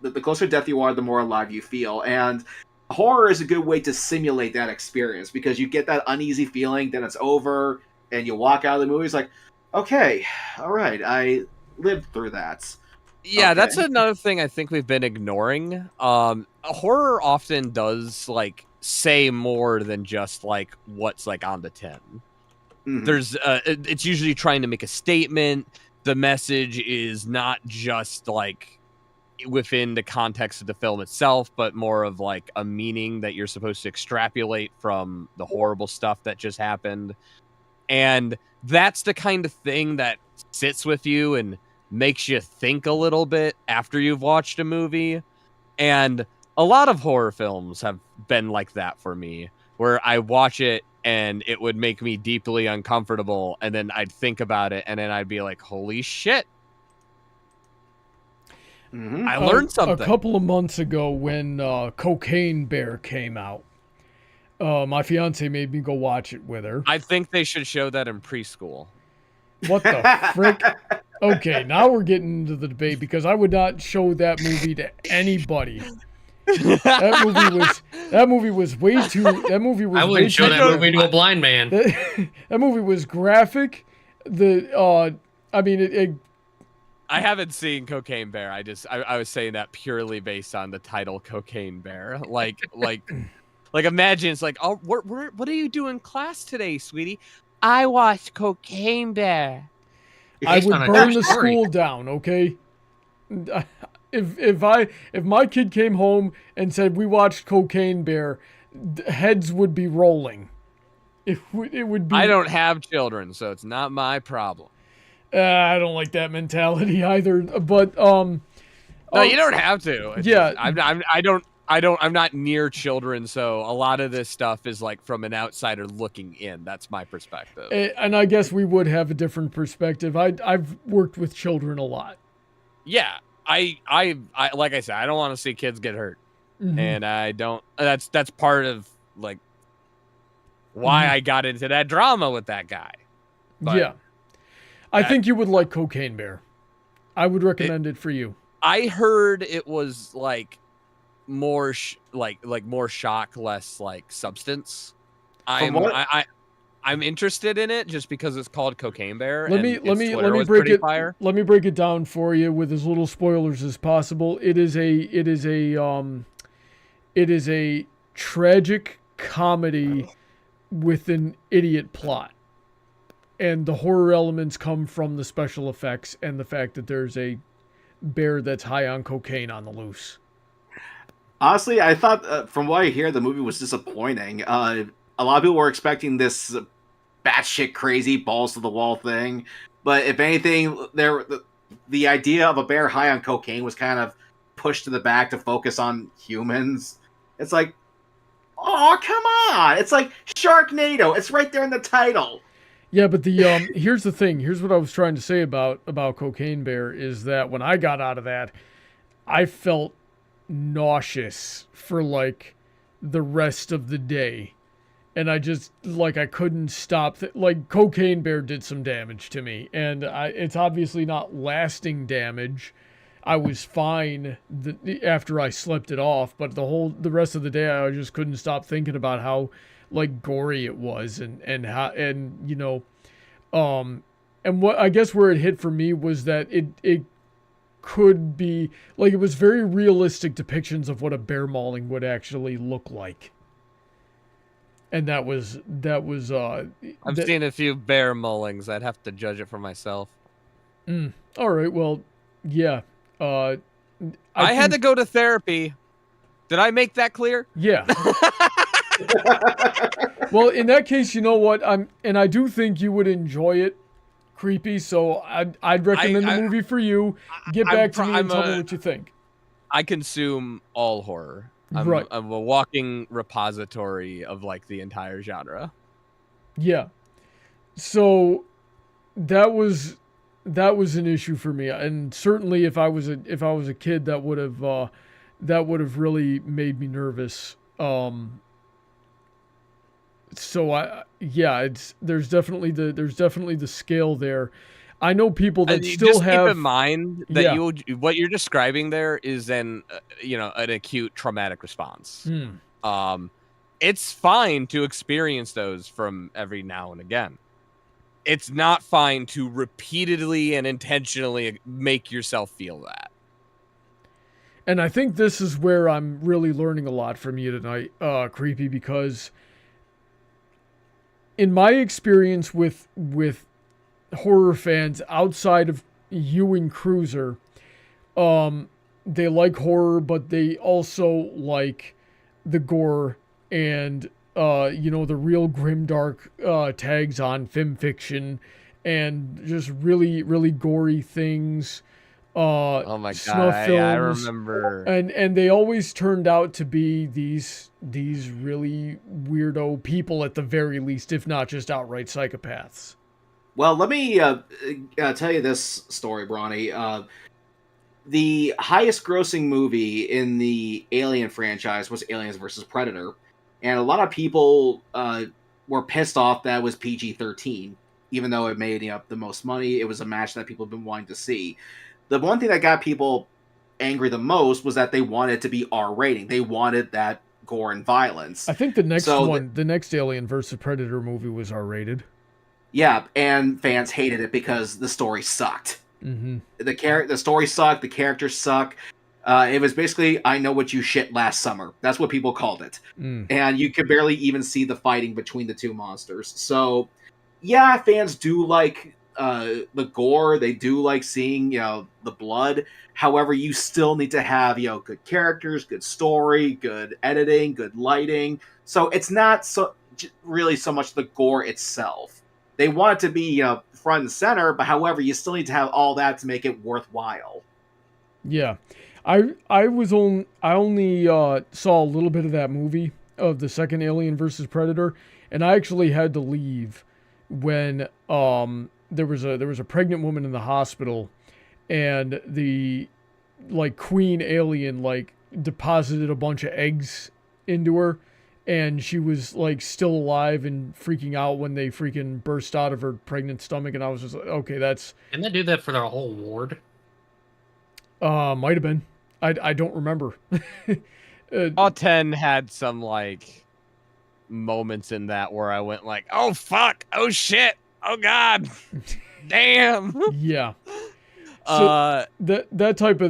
The closer to death you are, the more alive you feel. And horror is a good way to simulate that experience, because you get that uneasy feeling, then it's over, and you walk out of the movie. It's like, okay, all right, I lived through that. Yeah, Okay. That's another thing I think we've been ignoring. Horror often does like say more than just like what's like on the tin. There's it's usually trying to make a statement. The message is not just like within the context of the film itself, but more of like a meaning that you're supposed to extrapolate from the horrible stuff that just happened. And that's the kind of thing that sits with you and makes you think a little bit after you've watched a movie. And a lot of horror films have been like that for me, where I watch it and it would make me deeply uncomfortable, and then I'd think about it, and then I'd be like, holy shit. I learned something. A couple of months ago when Cocaine Bear came out, my fiance made me go watch it with her. I think they should show that in preschool. What the frick? Okay, now we're getting into the debate, because I would not show that movie to anybody. That movie was way too. That movie was. I wouldn't show that movie to a blind man. That movie was graphic. I mean, I haven't seen Cocaine Bear. I was saying that purely based on the title Cocaine Bear. Like imagine it's like, oh, what are you doing in class today, sweetie? I watched Cocaine Bear. I would burn the school down, okay? If my kid came home and said we watched Cocaine Bear, heads would be rolling. It would be. I don't have children, so it's not my problem. I don't like that mentality either. But no, you don't have to. Yeah, I'm not near children, so a lot of this stuff is like from an outsider looking in. That's my perspective. And I guess we would have a different perspective. I've worked with children a lot. Yeah, I like I said, I don't want to see kids get hurt, and I don't. That's part of like why I got into that drama with that guy. But yeah, I think you would like Cocaine Bear. I would recommend it for you. I heard it was like more more shock, less like substance. I'm interested in it just because it's called Cocaine Bear. Let me break it down for you with as little spoilers as possible. It is a tragic comedy with an idiot plot. And the horror elements come from the special effects and the fact that there's a bear that's high on cocaine on the loose. Honestly, I thought, from what I hear, the movie was disappointing. A lot of people were expecting this batshit crazy, balls to the wall thing. But if anything, the idea of a bear high on cocaine was kind of pushed to the back to focus on humans. It's like, oh, come on. It's like Sharknado. It's right there in the title. Yeah, but here's the thing. Here's what I was trying to say about Cocaine Bear is that when I got out of that, I felt nauseous for like the rest of the day. And I just, like, I couldn't stop. Like, Cocaine Bear did some damage to me. And it's obviously not lasting damage. I was fine after I slept it off. But the rest of the day, I just couldn't stop thinking about how, like, gory it was. And you know, and what, I guess where it hit for me was that it could be, like, it was very realistic depictions of what a bear mauling would actually look like. And that was I've seen a few bear maulings. I'd have to judge it for myself. All right, well, yeah. I had to go to therapy. Did I make that clear? Yeah. Well, in that case, you know what? I do think you would enjoy it, Creepy. So I'd recommend the movie for you. Get back to me and tell me what you think. I consume all horror. I'm a walking repository of like the entire genre. Yeah. So that was an issue for me, and certainly if I was a kid, that would have really made me nervous. So there's definitely the scale there. I know people that still have. Keep in mind that what you're describing there is an acute traumatic response. It's fine to experience those from every now and again. It's not fine to repeatedly and intentionally make yourself feel that. And I think this is where I'm really learning a lot from you tonight, Creepy, because in my experience with horror fans outside of you and Cruiser, they like horror, but they also like the gore and the real grimdark tags on film fiction and just really, really gory things. Oh my Snuff god, films, I remember. and they always turned out to be these really weirdo people at the very least, if not just outright psychopaths. Well, let me tell you this story, Bronny. The highest grossing movie in the Alien franchise was Aliens vs. Predator. And a lot of people were pissed off that it was PG-13. Even though it made the most money, it was a match that people have been wanting to see. The one thing that got people angry the most was that they wanted it to be R rating. They wanted that gore and violence. I think the next the next Alien vs. Predator movie was R rated. Yeah, and fans hated it because the story sucked. Mm-hmm. The story sucked. The characters suck. It was basically, I know what you shit last summer. That's what people called it. And you could barely even see the fighting between the two monsters. So, yeah, fans do like the gore. They do like seeing, the blood. However, you still need to have, good characters, good story, good editing, good lighting. So it's not really so much the gore itself. They want it to be, front and center, but however, you still need to have all that to make it worthwhile. Yeah. I only saw a little bit of that movie, of the second Alien vs. Predator, and I actually had to leave when there was a pregnant woman in the hospital, and the queen alien deposited a bunch of eggs into her, and she was still alive and freaking out when they freaking burst out of her pregnant stomach, and I was just like, okay, that's... Didn't they do that for their whole ward? Might have been. I don't remember. All 10 had some moments in that where I went oh fuck, oh shit, oh god, damn. Yeah. So that type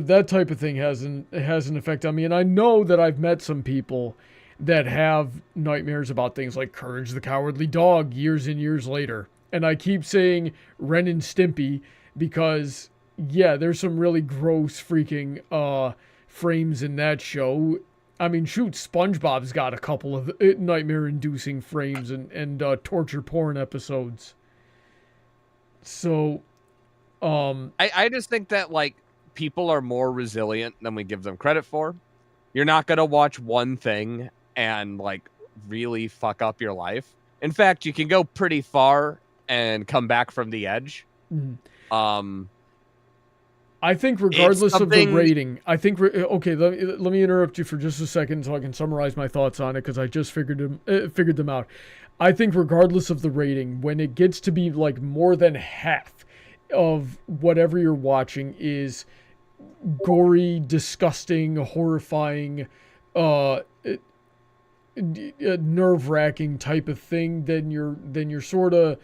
of thing has an effect on me, and I know that I've met some people that have nightmares about things like Courage the Cowardly Dog years and years later. And I keep saying Ren and Stimpy because, yeah, there's some really gross freaking frames in that show. I mean, shoot, SpongeBob's got a couple of nightmare-inducing frames and torture porn episodes. So, I just think that people are more resilient than we give them credit for. You're not gonna watch one thing and really fuck up your life. In fact, you can go pretty far and come back from the edge. Mm-hmm. I think regardless of the rating, I think okay. Let me interrupt you for just a second so I can summarize my thoughts on it, because I just figured them out. I think regardless of the rating, when it gets to be more than half of whatever you're watching is gory, disgusting, horrifying, nerve-wracking type of thing, then you're sort of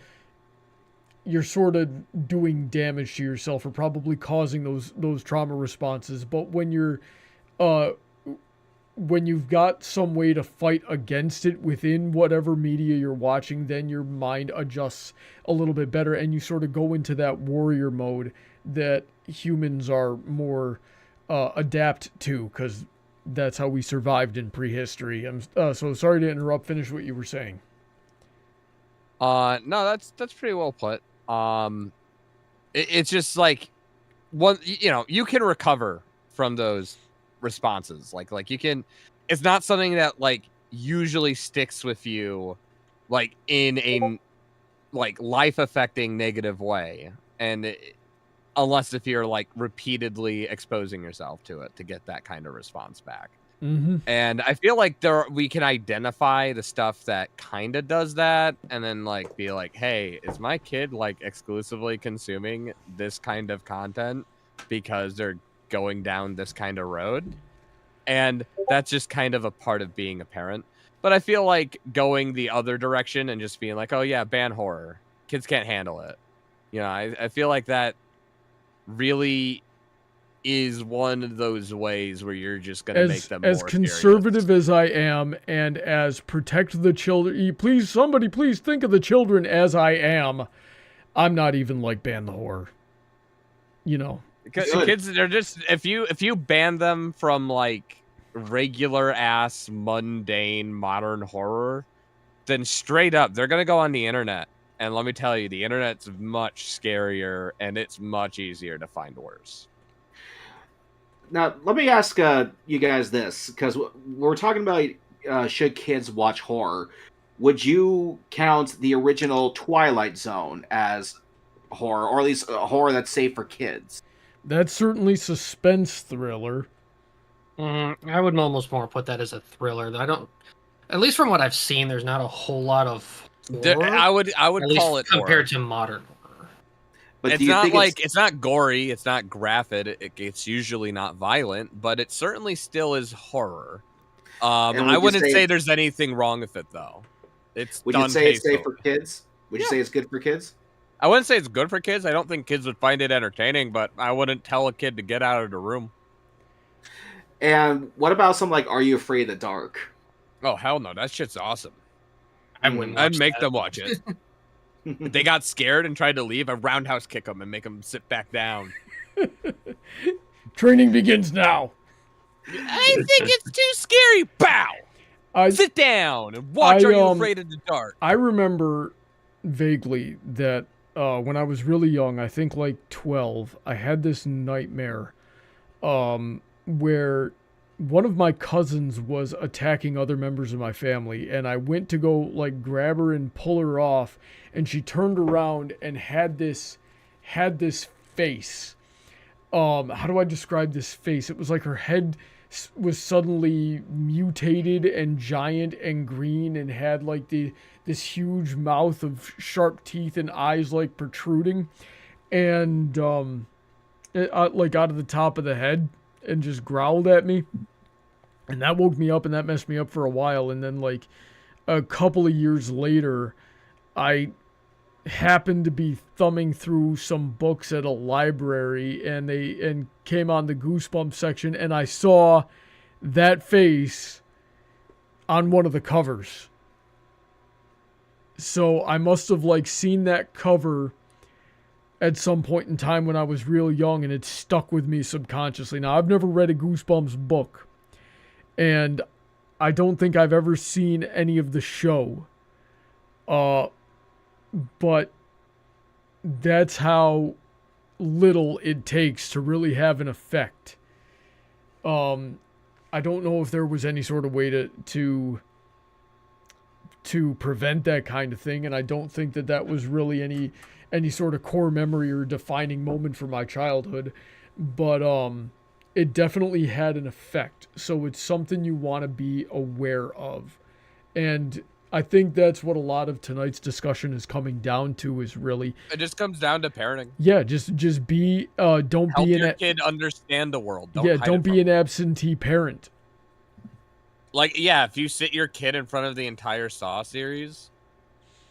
doing damage to yourself, or probably causing those trauma responses. But when you've got some way to fight against it within whatever media you're watching, then your mind adjusts a little bit better, and you sort of go into that warrior mode that humans are more adapt to, because that's how we survived in prehistory. I'm so sorry to interrupt. Finish what you were saying. No, that's pretty well put. It's just one, you can recover from those responses. You can, it's not something that usually sticks with you in a life affecting negative way, and unless if you're repeatedly exposing yourself to it to get that kind of response back. Mm-hmm. And I feel we can identify the stuff that kind of does that, and then be hey, is my kid exclusively consuming this kind of content because they're going down this kind of road? And that's just kind of a part of being a parent. But I feel going the other direction and just being oh yeah, ban horror, kids can't handle it. I feel that really is one of those ways where you're just going to make them as more conservative serious. as I am, and as protect the children. Please, somebody, please think of the children as I am. I'm not even like ban the horror. You know, Kids, they're just if you ban them from like regular ass mundane modern horror, then straight up they're gonna go on the internet. And let me tell you, the internet's much scarier and it's much easier to find worse. Now, let me ask you guys this, because we're talking about should kids watch horror. Would you count the original Twilight Zone as horror, or at least a horror that's safe for kids? that's certainly suspense thriller. I would almost more put that as a thriller. I don't, at least from what I've seen, there's not a whole lot of horror, I would at call least it compared horror. to modern horror. But It's do you not think like it's not gory, it's not graphic, it's usually not violent, but it certainly still is horror. And would I you wouldn't say- say there's anything wrong with it though. It's would done you say it's safe tastefully. for kids? Would you Yeah. say it's good for kids? I wouldn't say it's good for kids. I don't think kids would find it entertaining, but I wouldn't tell a kid to get out of the room. And what about something like Are You Afraid of the Dark? Oh hell no, that shit's awesome. I wouldn't. I'd watch make that. them watch it. If they got scared and tried to leave, I'd roundhouse kick them and make them sit back down. Training begins now. I think it's too scary. Bow. Sit down and watch Are You Afraid of the Dark? I remember vaguely that when I was really young, I think like 12, I had this nightmare where one of my cousins was attacking other members of my family, and I went to go like grab her and pull her off, and she turned around and had this face. How do I describe this face? It was like her head was suddenly mutated and giant and green, and had like this huge mouth of sharp teeth and eyes like protruding, and like out of the top of the head, and just growled at me. And that woke me up, and that messed me up for a while. And then like a couple of years later, I happened to be thumbing through some books at a library, and came on the Goosebumps section, and I saw that face on one of the covers. So I must have like seen that cover at some point in time when I was real young, and it stuck with me subconsciously. Now, I've never read a Goosebumps book, and I don't think I've ever seen any of the show. But that's how little it takes to really have an effect. I don't know if there was any sort of way to prevent that kind of thing, and I don't think that was really any sort of core memory or defining moment for my childhood. But it definitely had an effect. So it's something you want to be aware of. And I think that's what a lot of tonight's discussion is coming down to, is really... It just comes down to parenting. Yeah, just be... don't Help be your kid understand the world. Don't be an absentee parent. Like, yeah, if you sit your kid in front of the entire Saw series,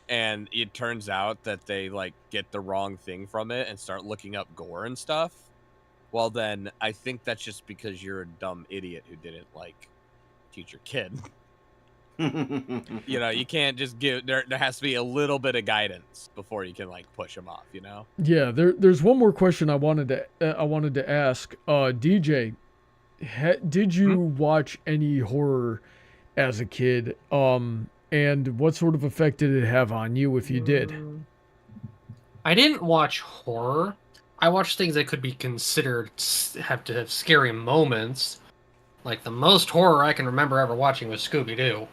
and it turns out that they, like, get the wrong thing from it and start looking up gore and stuff, well, then I think that's just because you're a dumb idiot who didn't, like, teach your kid. You know, you can't just give... There has to be a little bit of guidance before you can, like, push them off, you know? Yeah, there's one more question I wanted to ask. DJ, did you watch any horror as a kid? And what sort of effect did it have on you if you did? I didn't watch horror. I watched things that could be considered have to have scary moments. Like, the most horror I can remember ever watching was Scooby-Doo,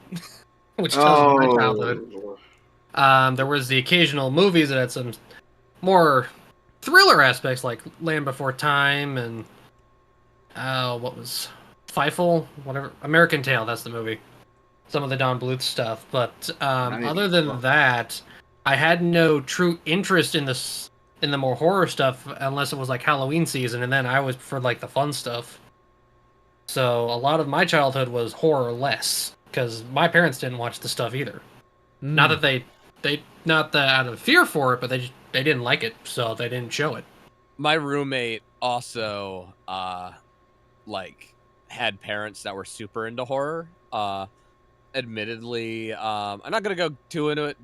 which tells me my childhood. There was the occasional movies that had some more thriller aspects, like Land Before Time and what was Feifel, whatever, American Tail. That's the movie. Some of the Don Bluth stuff, but other than that, I had no true interest in the more horror stuff unless it was like Halloween season, and then I always preferred like the fun stuff. So a lot of my childhood was horror-less, because my parents didn't watch the stuff either. Not that they not that out of fear for it, but they didn't like it, so they didn't show it. My roommate also like had parents that were super into horror. Admittedly, I'm not gonna go too into it.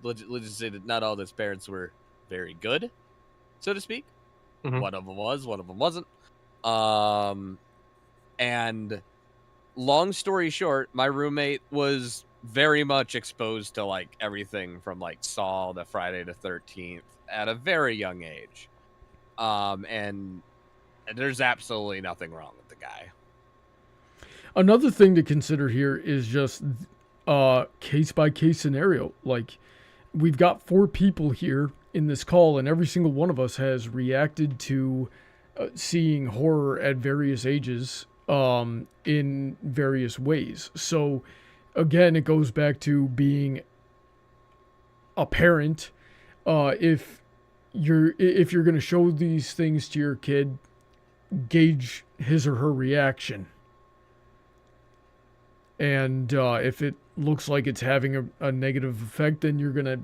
Let's just say that not all those parents were very good, so to speak. Mhm. One of them was, one of them wasn't. And long story short, my roommate was very much exposed to like everything from like Saw to Friday the 13th at a very young age. And there's absolutely nothing wrong with the guy. Another thing to consider here is just case by case scenario. Like, we've got 4 people here in this call, and every single one of us has reacted to seeing horror at various ages in various ways. So again, it goes back to being a parent. If you're going to show these things to your kid, gauge his or her reaction. And if it looks like it's having a negative effect, then you're going to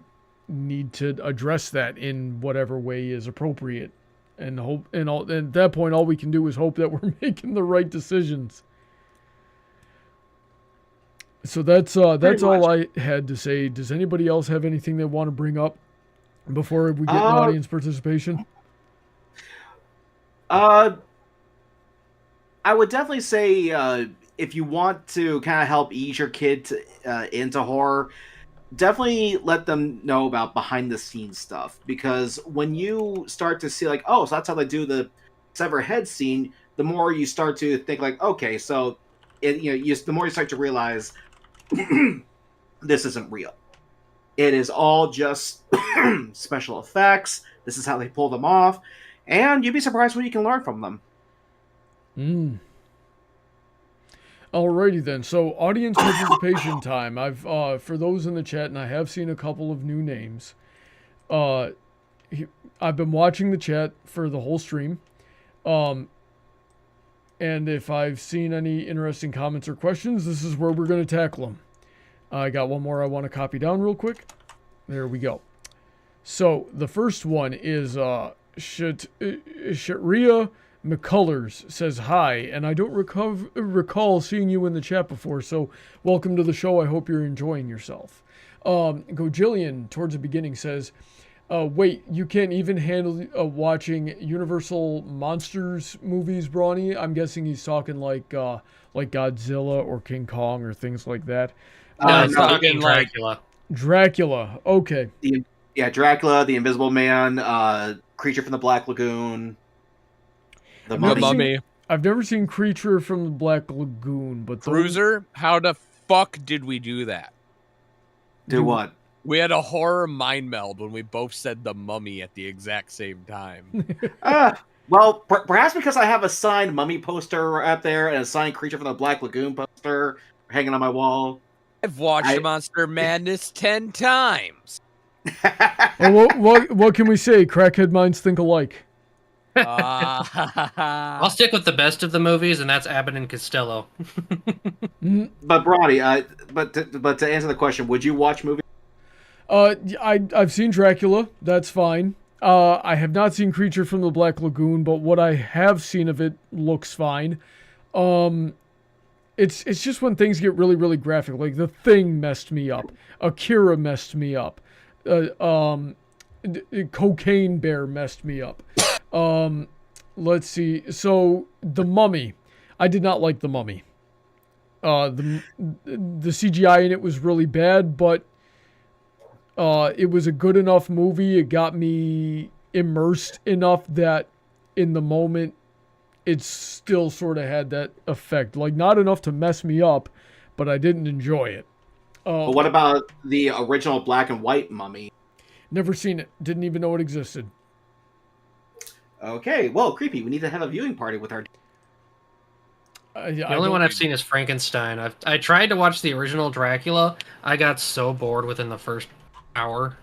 need to address that in whatever way is appropriate. And at that point, all we can do is hope that we're making the right decisions. So that's all I had to say. Does anybody else have anything they want to bring up before we get audience participation? I would definitely say if you want to kind of help ease your kid into horror, definitely let them know about behind the scenes stuff, because when you start to see like, oh, so that's how they do the sever head scene, the more you start to think like, okay, so the more you start to realize this isn't real. It is all just special effects. This is how they pull them off, and you'd be surprised what you can learn from them. Alrighty then. So audience participation time. I've for those in the chat, and I have seen a couple of new names. I've been watching the chat for the whole stream. And if I've seen any interesting comments or questions, this is where we're going to tackle them. I got one more I want to copy down real quick. There we go. So the first one is Shatria McCullers says hi, and I don't recall seeing you in the chat before, so welcome to the show. I hope you're enjoying yourself. Gojillian, towards the beginning, says, wait, you can't even handle watching Universal Monsters movies, Brawny? I'm guessing he's talking like Godzilla or King Kong or things like that. No, it's talking Dracula. Dracula, okay. Dracula, the Invisible Man, Creature from the Black Lagoon. The Mummy. I've never seen Creature from the Black Lagoon, but Cruiser, how the fuck did we do that? Do what? We had a horror mind meld when we both said The Mummy at the exact same time. Well, perhaps because I have a signed Mummy poster up there and a signed Creature from the Black Lagoon poster hanging on my wall. I've watched Monster Madness 10 times. Well, what can we say? Crackhead minds think alike. I'll stick with the best of the movies, and that's Abbott and Costello. But Brody, but to answer the question, would you watch movies? I've seen Dracula. That's fine. I have not seen Creature from the Black Lagoon, but what I have seen of it looks fine. It's just when things get really, really graphic. Like The Thing messed me up. Akira messed me up. Cocaine Bear messed me up. Let's see. So The Mummy, I did not like The Mummy. The CGI in it was really bad, but it was a good enough movie. It got me immersed enough that in the moment it still sort of had that effect. Like, not enough to mess me up, but I didn't enjoy it. But what about the original black and white Mummy? Never seen it. Didn't even know it existed. Okay, well, creepy. We need to have a viewing party with our... The only one I've seen is Frankenstein. I tried to watch the original Dracula. I got so bored within the first hour.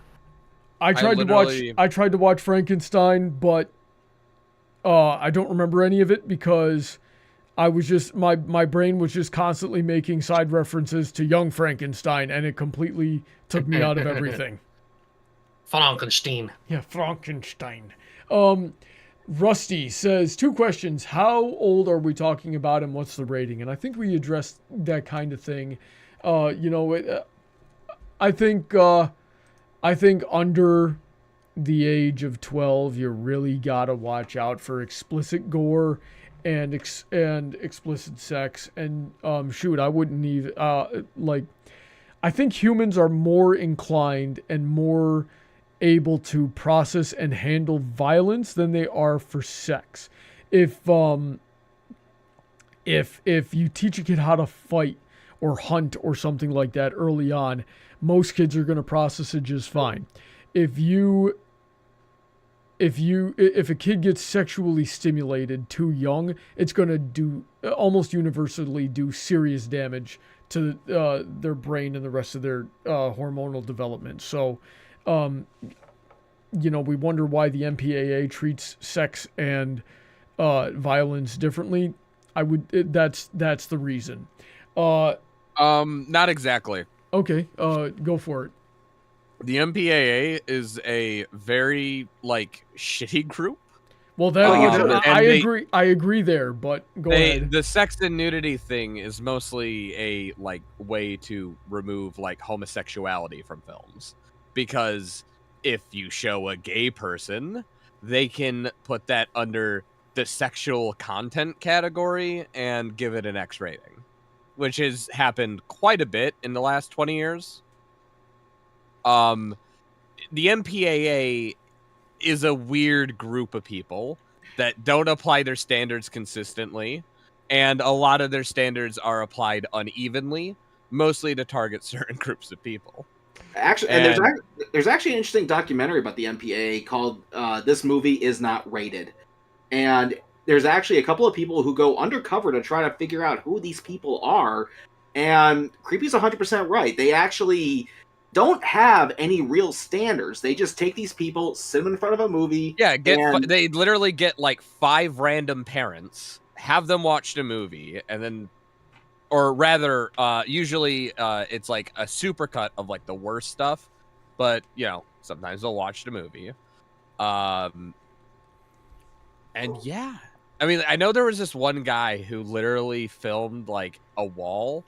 I tried to watch Frankenstein, but I don't remember any of it because I was just my brain was just constantly making side references to Young Frankenstein, and it completely took me out of everything. Frankenstein. Yeah, Frankenstein. Rusty says, 2 questions. How old are we talking about and what's the rating? And I think we addressed that kind of thing. I think under the age of 12, you really gotta watch out for explicit gore and explicit sex. And shoot, I wouldn't even I think humans are more inclined and more able to process and handle violence than they are for sex. If you teach a kid how to fight or hunt or something like that early on, most kids are going to process it just fine. If a kid gets sexually stimulated too young, it's going to do almost universally do serious damage to their brain and the rest of their hormonal development. So we wonder why the MPAA treats sex and violence differently. That's the reason. Not exactly. Okay, go for it. The MPAA is a very shitty group. Well, I agree there, but go ahead. The sex and nudity thing is mostly a way to remove homosexuality from films, because if you show a gay person, they can put that under the sexual content category and give it an X rating, which has happened quite a bit in the last 20 years. The MPAA is a weird group of people that don't apply their standards consistently, and a lot of their standards are applied unevenly, mostly to target certain groups of people. Actually, and there's actually an interesting documentary about the MPAA called "This Movie Is Not Rated," and there's actually a couple of people who go undercover to try to figure out who these people are. And Creepy's 100% right. They actually don't have any real standards. They just take these people, sit them in front of a movie. Yeah, they literally get 5 random parents, have them watch the movie, and then, or rather, usually it's a supercut of the worst stuff, but sometimes they'll watch the movie. And yeah, I mean, I know there was this one guy who literally filmed a wall,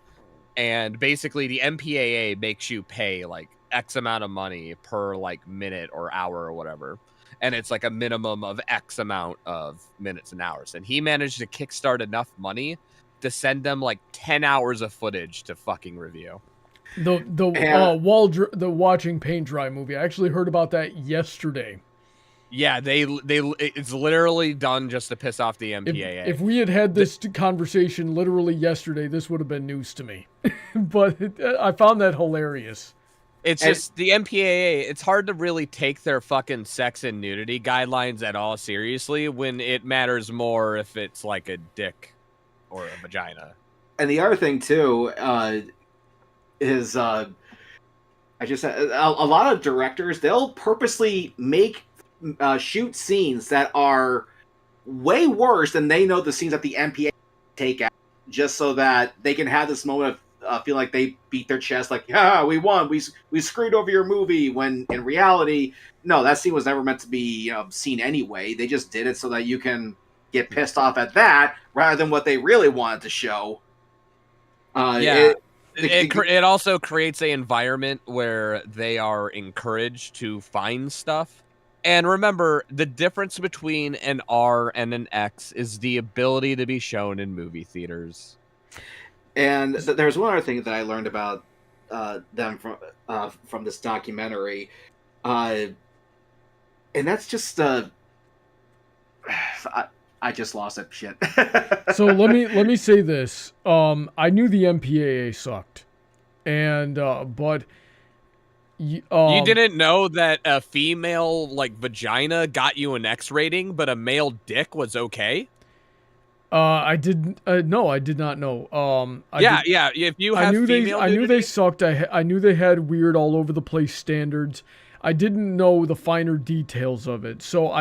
and basically the MPAA makes you pay X amount of money per minute or hour or whatever, and it's a minimum of X amount of minutes and hours, and he managed to kickstart enough money to send them 10 hours of footage to fucking review. The watching paint dry movie. I actually heard about that yesterday. Yeah, it's literally done just to piss off the MPAA. If we had this conversation literally yesterday, this would have been news to me. But I found that hilarious. It's just the MPAA, it's hard to really take their fucking sex and nudity guidelines at all seriously when it matters more if it's a dick or a vagina. And the other thing, too, is a lot of directors, they'll purposely shoot scenes that are way worse than they know the scenes that the MPA take out, just so that they can have this moment of feel like they beat their chest, yeah, we won, we screwed over your movie, when in reality, no, that scene was never meant to be seen anyway. They just did it so that you can get pissed off at that rather than what they really wanted to show. It also creates an environment where they are encouraged to find stuff. And remember, the difference between an R and an X is the ability to be shown in movie theaters. And there's one other thing that I learned about them from this documentary, and that's just I just lost that shit. So let me say this: I knew the MPAA sucked, and but. You didn't know that a female vagina got you an X rating, but a male dick was okay? I didn't. No, I did not know. Yeah. If you have I knew they sucked. I knew they had weird, all over the place standards. I didn't know the finer details of it. So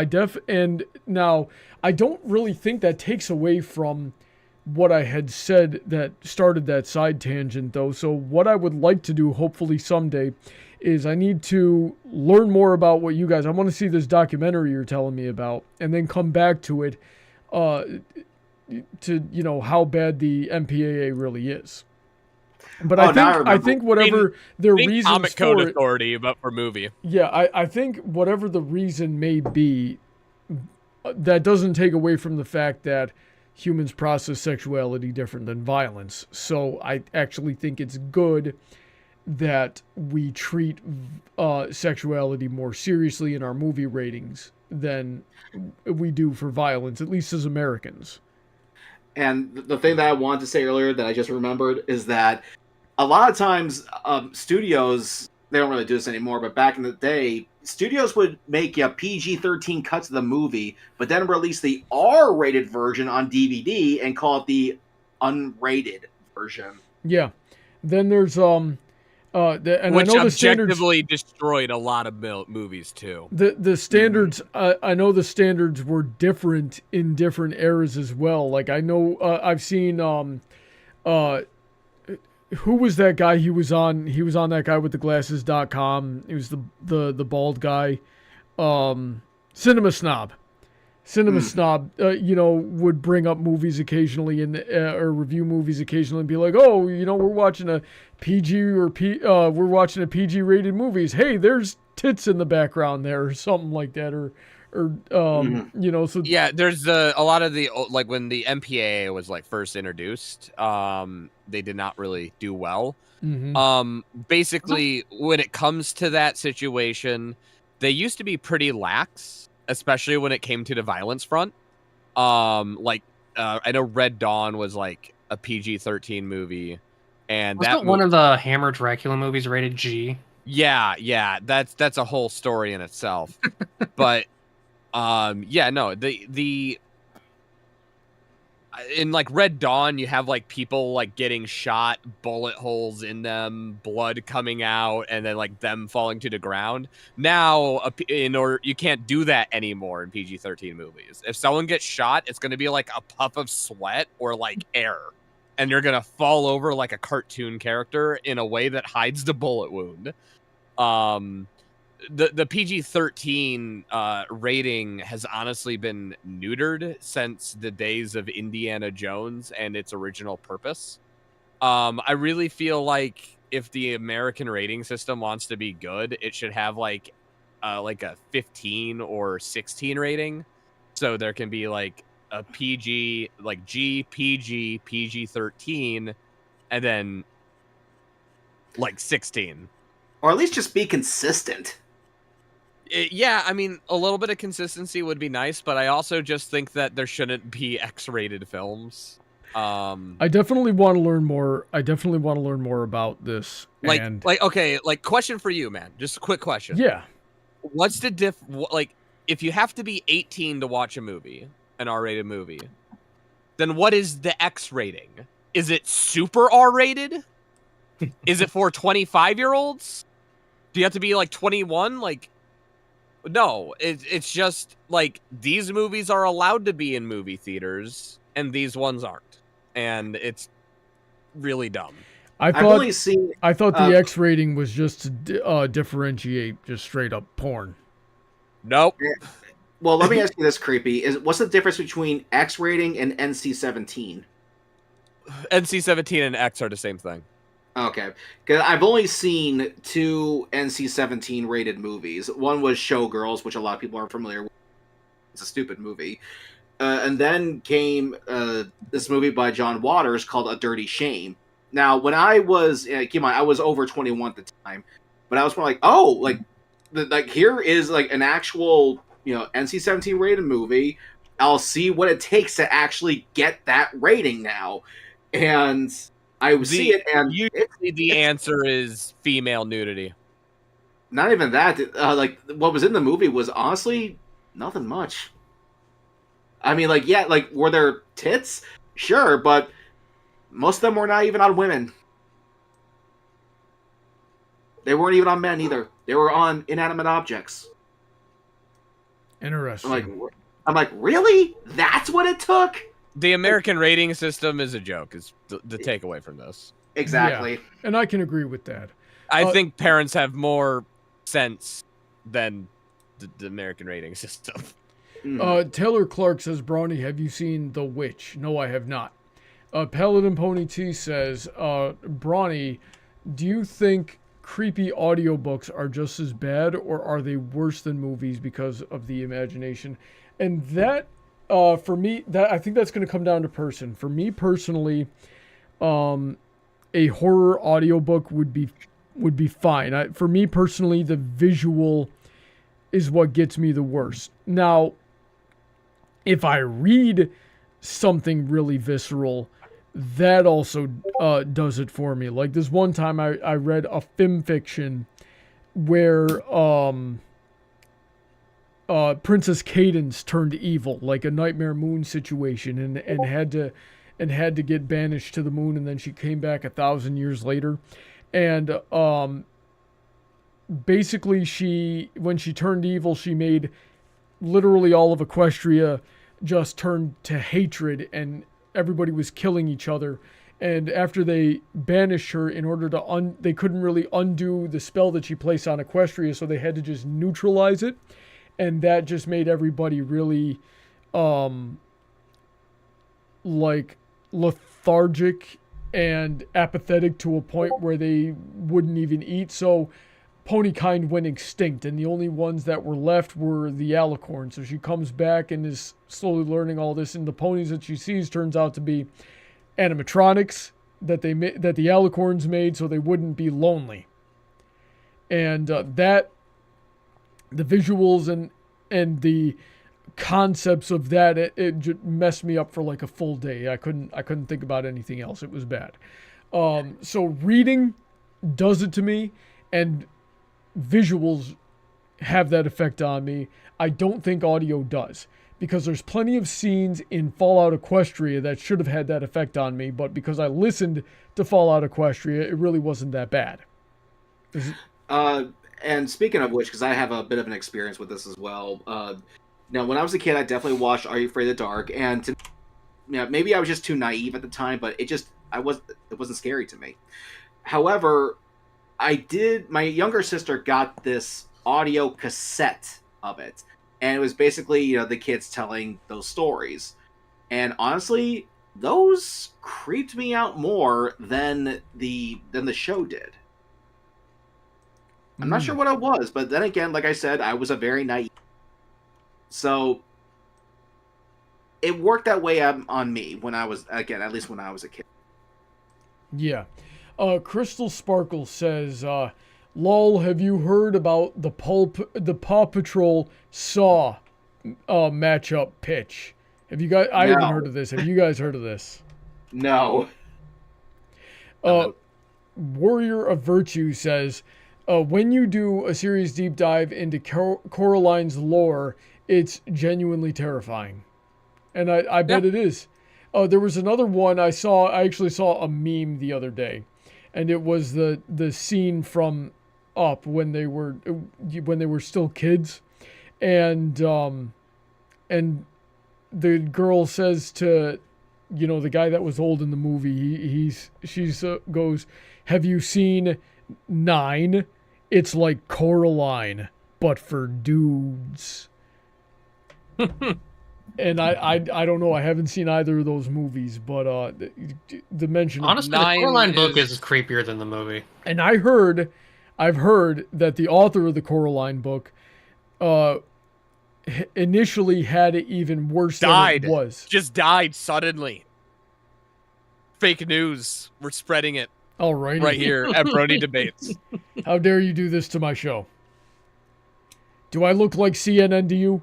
and now I don't really think that takes away from what I had said that started that side tangent, though. So what I would like to do, hopefully someday, is I need to learn more about what you guys. I want to see this documentary you're telling me about, and then come back to it, to how bad the MPAA really is. But I think whatever their reasons Comic Code for it, Authority, but for movie. yeah, I think whatever the reason may be, that doesn't take away from the fact that humans process sexuality different than violence. So I actually think it's good that we treat sexuality more seriously in our movie ratings than we do for violence, at least as Americans. And the thing that I wanted to say earlier that I just remembered is that a lot of times studios, they don't really do this anymore, but back in the day, studios would make a PG-13 cuts of the movie, but then release the R-rated version on DVD and call it the unrated version. Yeah. Then there's which objectively destroyed a lot of movies too. The standards, I know the standards were different in different eras as well. Like I know I've seen who was that guy he was on? He was on that guy with the glasses.com. He was the bald guy. Cinema Snob. Snob, would bring up movies occasionally or review movies occasionally and be like, oh, we're watching a PG we're watching a PG rated movies. Hey, there's tits in the background there or something like that. So yeah, there's a lot of the, like when the MPAA was like first introduced, they did not really do well. Basically when it comes to that situation, they used to be pretty lax, especially when it came to the violence front. I know Red Dawn was like a PG-13 movie, and wasn't one of the Hammer Dracula movies rated G? Yeah, that's a whole story in itself. But the in like Red Dawn, you have like people like getting shot, bullet holes in them, blood coming out, and then like them falling to the ground. Now, you can't do that anymore in PG-13 movies. If someone gets shot, it's going to be like a puff of sweat or like air, and you're going to fall over like a cartoon character in a way that hides the bullet wound. The PG-13 rating has honestly been neutered since the days of Indiana Jones and its original purpose. I really feel like if the American rating system wants to be good, it should have like a 15 or 16 rating. So there can be like a PG, like G, PG, PG-13, and then like 16. Or at least just be consistent. Yeah, I mean, a little bit of consistency would be nice, but I also just think that there shouldn't be X-rated films. I definitely want to learn more. About this. Question for you, man. Just a quick question. Yeah. What's the if you have to be 18 to watch a movie, an R-rated movie, then what is the X rating? Is it super R-rated? Is it for 25-year-olds? Do you have to be like 21? Like, no, it's just like these movies are allowed to be in movie theaters and these ones aren't. And it's really dumb. I thought the X rating was just to differentiate just straight up porn. Nope. Well, let me ask you this, Creepy. What's the difference between X rating and NC-17? NC-17 and X are the same thing. Okay, because I've only seen 2 NC-17 rated movies. One was Showgirls, which a lot of people aren't familiar with. It's a stupid movie. And then came this movie by John Waters called A Dirty Shame. Now, when I was, keep in mind, I was over 21 at the time, but I was more like, here is like an actual, NC-17 rated movie. I'll see what it takes to actually get that rating now. And I see it, and usually the answer is female nudity. Not even that. What was in the movie was honestly nothing much. I mean, were there tits? Sure, but most of them were not even on women. They weren't even on men either. They were on inanimate objects. Interesting. I'm like, really? That's what it took? The American rating system is a joke, is the takeaway from this. Exactly. Yeah, and I can agree with that. I think parents have more sense than the American rating system. Taylor Clark says, Brawny, have you seen The Witch? No, I have not. Paladin Pony T says, Brawny, do you think creepy audiobooks are just as bad, or are they worse than movies because of the imagination? And that, for me, I think that's going to come down to person. For me personally, a horror audiobook would be fine. For me personally, the visual is what gets me the worst. Now, if I read something really visceral, that also does it for me. Like this one time I read a film fiction where Princess Cadence turned evil, like a Nightmare Moon situation, and had to get banished to the moon, and then she came back 1,000 years later. And basically when she turned evil, she made literally all of Equestria just turned to hatred, and everybody was killing each other. And after they banished her, in order to they couldn't really undo the spell that she placed on Equestria, so they had to just neutralize it. And that just made everybody really like lethargic and apathetic to a point where they wouldn't even eat. So ponykind went extinct, and the only ones that were left were the alicorn. So she comes back and is slowly learning all this, and the ponies that she sees turns out to be animatronics that the alicorns made so they wouldn't be lonely. And that the visuals and the concepts of that, it just messed me up for like a full day. I couldn't think about anything else. It was bad. So reading does it to me, and visuals have that effect on me. I don't think audio does, because there's plenty of scenes in Fallout Equestria that should have had that effect on me, but because I listened to Fallout Equestria, it really wasn't that bad. And speaking of which, because I have a bit of an experience with this as well. Now, when I was a kid, I definitely watched Are You Afraid of the Dark, and maybe I was just too naive at the time, but it wasn't scary to me. However, my younger sister got this audio cassette of it, and it was basically, the kids telling those stories. And honestly, those creeped me out more than the show did. I'm not sure what it was, but then again, like I said, I was a very naive. So it worked that way on me when I was, again, at least when I was a kid. Yeah. Crystal Sparkle says, lol, have you heard about the Paw Patrol Saw matchup pitch? Have you guys? I haven't heard of this. Have you guys heard of this? No. Warrior of Virtue says, when you do a serious deep dive into Coraline's lore, it's genuinely terrifying. And I bet it is. There was another one I actually saw a meme the other day, and it was the scene from Up when they were still kids, and the girl says to the guy that was old in the movie, she goes, "Have you seen 9? It's like Coraline, but for dudes." And I don't know. I haven't seen either of those movies, but the mention honestly, the Coraline book is creepier than the movie. And I've heard that the author of the Coraline book initially had it even worse than it was. Just died suddenly. Fake news. We're spreading it. All right. Right here at Brony Debates. How dare you do this to my show? Do I look like CNN to you?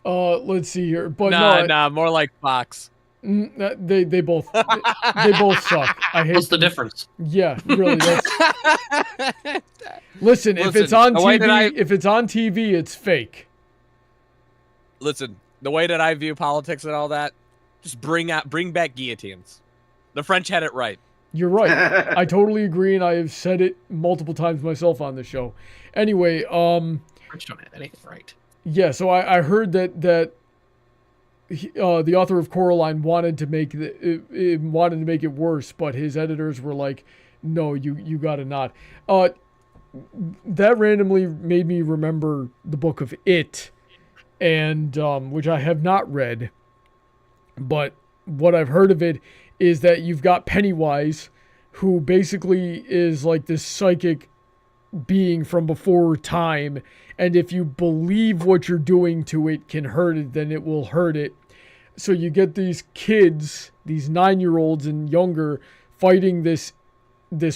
Let's see here. But nah, more like Fox. They both suck. I hate What's the difference? Yeah, really. Listen, if it's on TV, it's fake. Listen, the way that I view politics and all that, just bring back guillotines. The French had it right. You're right. I totally agree, and I have said it multiple times myself on the show. Anyway, French don't have anything right. Yeah, so I heard that the author of Coraline wanted to make it worse, but his editors were like, No, you gotta not. That randomly made me remember the book of It, and which I have not read, but what I've heard of it is that you've got Pennywise, who basically is like this psychic being from before time, and if you believe what you're doing to it can hurt it, then it will hurt it. So you get these kids, these 9-year-olds and younger, fighting this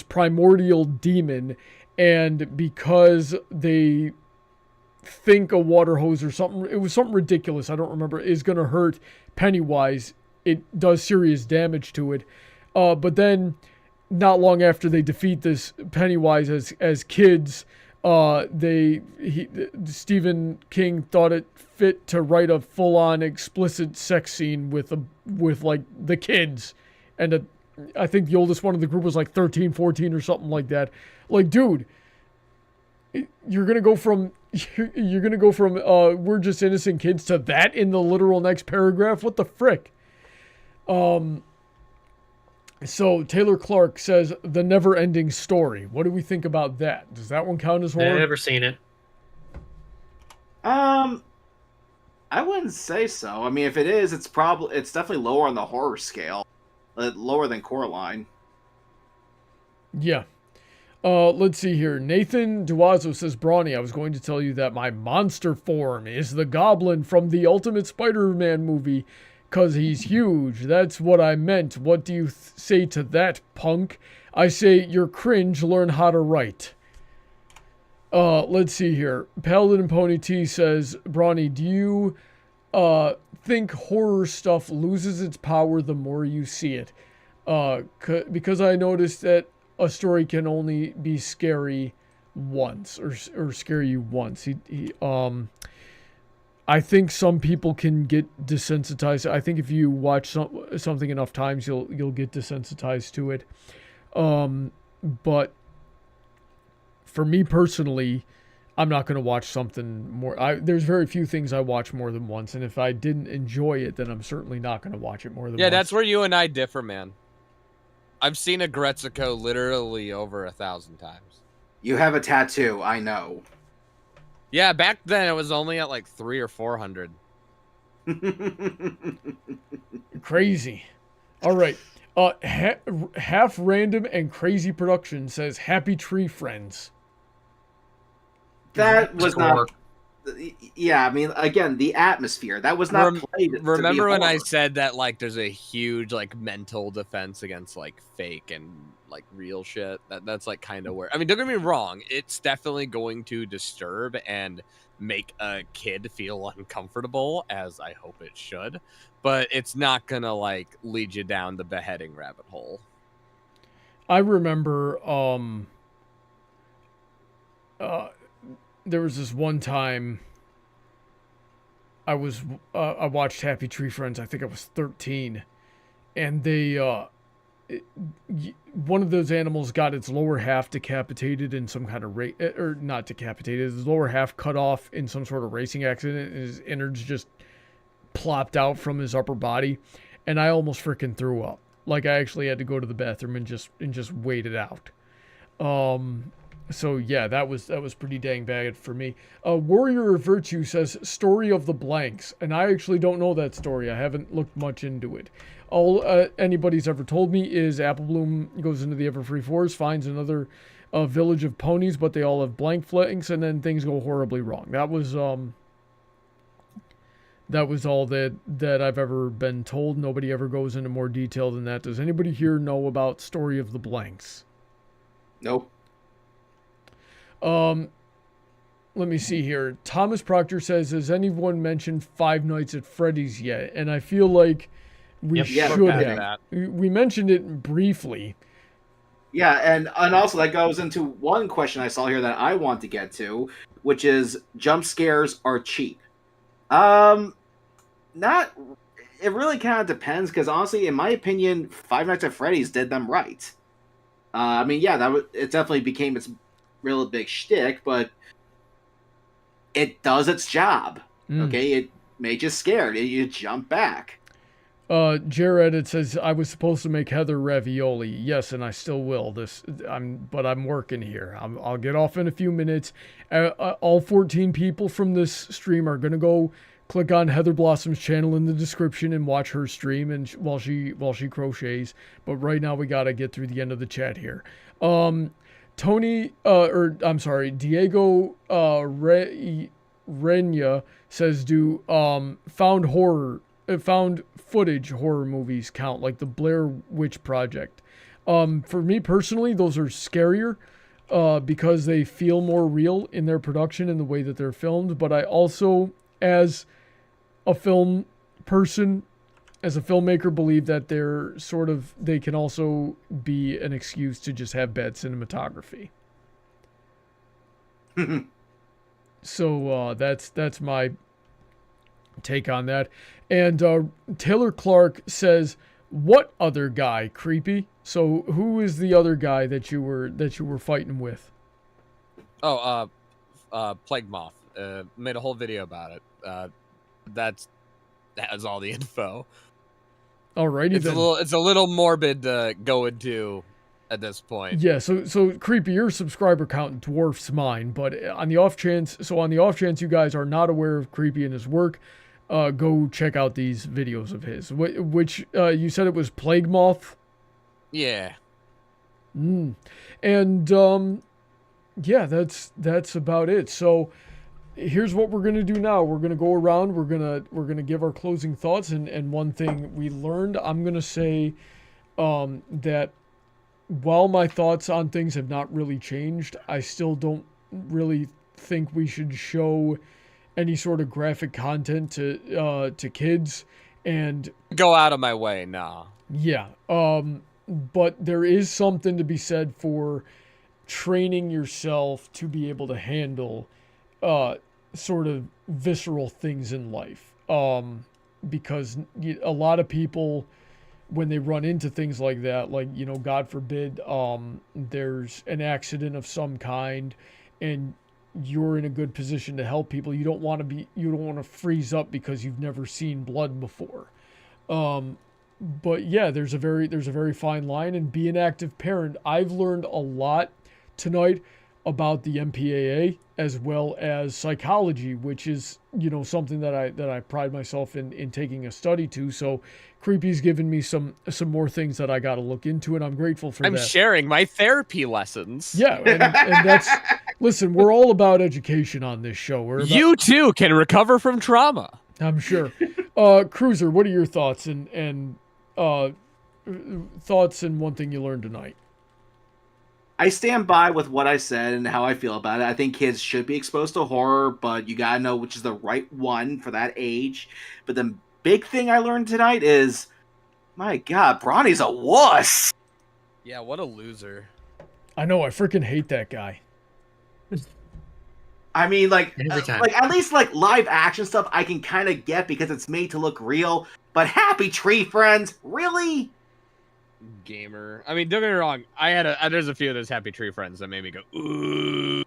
primordial demon, and because they think a water hose or something, it was something ridiculous, I don't remember, is going to hurt Pennywise, it does serious damage to it. But then, not long after they defeat this Pennywise as kids, Stephen King thought it fit to write a full-on explicit sex scene with like the kids, and I think the oldest one of the group was like 13, 14 or something like that. Like, dude, you're gonna go from we're just innocent kids to that in the literal next paragraph. What the frick? So Taylor Clark says The Never-Ending Story. What do we think about that? Does that one count as horror? I've never seen it. I wouldn't say so. I mean, if it is, it's definitely lower on the horror scale, lower than Coraline. Yeah. Let's see here. Nathan Duazo says, Brawny, I was going to tell you that my monster form is the Goblin from the Ultimate Spider-Man movie, 'cause he's huge. That's what I meant. What do you say to that, punk? I say you're cringe, learn how to write. Let's see here. Paladin and Pony T says, Brawny, do you think horror stuff loses its power the more you see it? Because I noticed that a story can only be scary once, or scare you once. I think some people can get desensitized. I think if you watch something enough times, you'll get desensitized to it. But for me personally, I'm not going to watch something more. There's very few things I watch more than once, and if I didn't enjoy it, then I'm certainly not going to watch it more than once. Yeah, that's where you and I differ, man. I've seen a Gretzko literally over 1,000 times. You have a tattoo, I know. Yeah, back then it was only at like 300 or 400. Crazy. All right. Half Random and Crazy Production says, Happy Tree Friends. That was not... Yeah, I mean, again, the atmosphere. That was not played. Remember when I said that, like, there's a huge, like, mental defense against, like, fake and, like, real shit? That's, like, kind of where... I mean, don't get me wrong. It's definitely going to disturb and make a kid feel uncomfortable, as I hope it should. But it's not gonna, like, lead you down the beheading rabbit hole. I remember, there was this one time I watched Happy Tree Friends. I think I was 13, and they one of those animals got its lower half decapitated in some kind of or not decapitated, his lower half cut off in some sort of racing accident, and his innards just plopped out from his upper body, and I almost freaking threw up. Like, I actually had to go to the bathroom and just wait it out. So yeah, that was pretty dang bad for me. Warrior of Virtue says Story of the Blanks, and I actually don't know that story. I haven't looked much into it. All anybody's ever told me is Apple Bloom goes into the Everfree Forest, finds another village of ponies, but they all have blank flanks, and then things go horribly wrong. That was all that I've ever been told. Nobody ever goes into more detail than that. Does anybody here know about Story of the Blanks? Nope. Let me see here. Thomas Proctor says, has anyone mentioned Five Nights at Freddy's yet? And I feel like we should have. We mentioned it briefly. Yeah, and also that goes into one question I saw here that I want to get to, which is jump scares are cheap. Not. It really kind of depends, because honestly, in my opinion, Five Nights at Freddy's did them right. I mean, yeah, it definitely became its real big shtick, but it does its job. Okay, it made you scared. You jump back. Jared, it says I was supposed to make Heather ravioli. Yes, and I still will. But I'm working here. I'll get off in a few minutes. All 14 people from this stream are gonna go click on Heather Blossom's channel in the description and watch her stream and while she crochets. But right now we gotta get through the end of the chat here. Tony, I'm sorry, Diego Renya says, do found footage horror movies count, like the Blair Witch Project? For me personally, those are scarier because they feel more real in their production and the way that they're filmed. But I also, as a film person, as a filmmaker, believe that they can also be an excuse to just have bad cinematography. So that's my take on that. And Taylor Clark says, "What other guy, creepy?" So who is the other guy that you were fighting with? Oh, Plague Moth. Made a whole video about it. That has all the info. Alrighty then. It's a little morbid to go into at this point. Yeah, so creepy, your subscriber count dwarfs mine, but on the off chance you guys are not aware of Creepy and his work, go check out these videos of his. Which you said it was Plague Moth? Yeah. And yeah, that's about it. So here's what we're gonna do now. We're gonna go around. We're gonna give our closing thoughts. And one thing we learned, I'm gonna say that while my thoughts on things have not really changed, I still don't really think we should show any sort of graphic content to kids. And go out of my way, nah. Yeah. But there is something to be said for training yourself to be able to handle sort of visceral things in life. Because a lot of people, when they run into things like that, like, God forbid, there's an accident of some kind and you're in a good position to help people. You don't want to freeze up because you've never seen blood before. But yeah, there's a very fine line, and be an active parent. I've learned a lot tonight about the MPAA as well as psychology, which is, something that I pride myself in taking a study to. So Creepy's given me some more things that I got to look into, and I'm grateful for that. I'm sharing my therapy lessons. Yeah, and that's, listen, we're all about education on this show. You too can recover from trauma. I'm sure. Cruiser, what are your thoughts and one thing you learned tonight? I stand by with what I said and how I feel about it. I think kids should be exposed to horror, but you gotta know which is the right one for that age. But the big thing I learned tonight is, my God, Bronny's a wuss. Yeah, what a loser. I know, I freaking hate that guy. I mean, like at least like live action stuff I can kind of get because it's made to look real. But Happy Tree Friends, really? Gamer. I mean, don't get me wrong. There's a few of those Happy Tree Friends that made me go, ooh.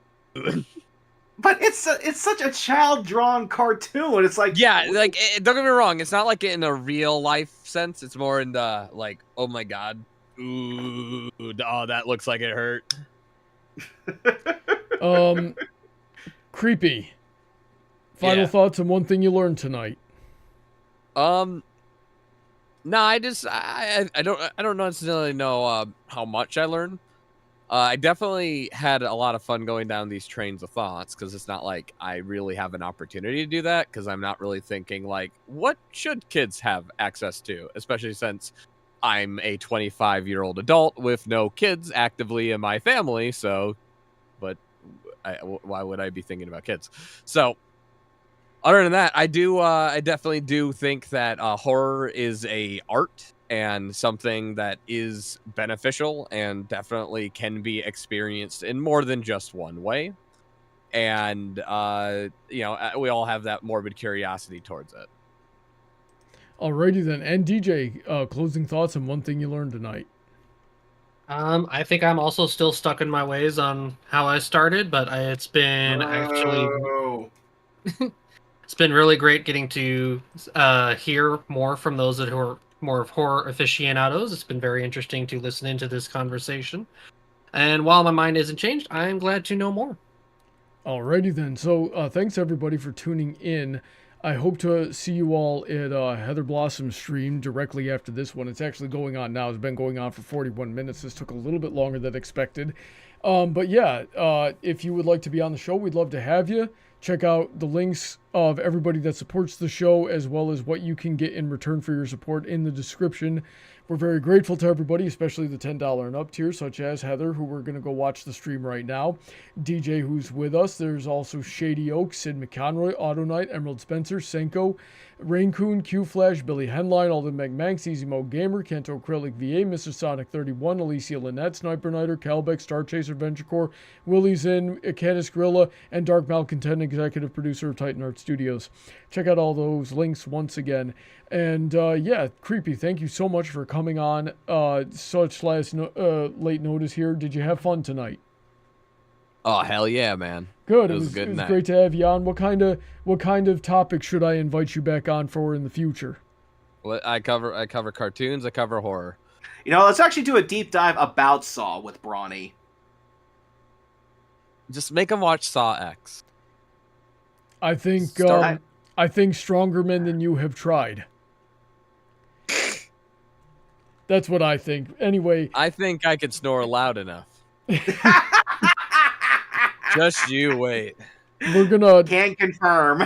But it's such a child-drawn cartoon. It's like, yeah, like, don't get me wrong. It's not like in a real life sense. It's more in the like, oh my God, ooh, oh, that looks like it hurt. Creepy. Final thoughts on one thing you learned tonight. No, I don't necessarily know how much I learned. I definitely had a lot of fun going down these trains of thoughts because it's not like I really have an opportunity to do that because I'm not really thinking like, what should kids have access to, especially since I'm a 25-year-old adult with no kids actively in my family. So, but why would I be thinking about kids? So, other than that, I definitely do think that horror is a art and something that is beneficial and definitely can be experienced in more than just one way. And, we all have that morbid curiosity towards it. Alrighty then. And DJ, closing thoughts on one thing you learned tonight. I think I'm also still stuck in my ways on how I started, but it's been it's been really great getting to hear more from those who are more of horror aficionados. It's been very interesting to listen into this conversation. And while my mind isn't changed, I am glad to know more. Alrighty then. So thanks everybody for tuning in. I hope to see you all at Heather Blossom's stream directly after this one. It's actually going on now. It's been going on for 41 minutes. This took a little bit longer than expected. But yeah, if you would like to be on the show, we'd love to have you. Check out the links of everybody that supports the show, as well as what you can get in return for your support in the description. We're very grateful to everybody, especially the $10 and up tier, such as Heather, who we're going to go watch the stream right now. DJ, who's with us. There's also Shady Oak, Sid McConroy, Autoknight, Emerald Spencer, Senko, Rein-Kun, QFlash, Billy Henline, Alden MacManx, EasyModeGamer, Kanto Acrylic VA, Mr. Sonic 31, Alicia Lynette, Sniper Nighter, Calbeck, StarChaser, VentureCorp, Willie's In, Icanus, Gruila, and Dark Malcontent, executive producer of Titan Art Studios. Check out all those links once again. And yeah, Creepy, thank you so much for coming on such late notice here. Did you have fun tonight? Oh, hell yeah, man. Good. It was a good night. Great to have you on. What kind of topic should I invite you back on for in the future? Well, I cover cartoons, I cover horror. You know, let's actually do a deep dive about Saw with Brawny. Just make them watch Saw X. I think stronger men than you have tried. That's what I think. Anyway, I think I could snore loud enough. Just you wait. We're gonna. Can't confirm.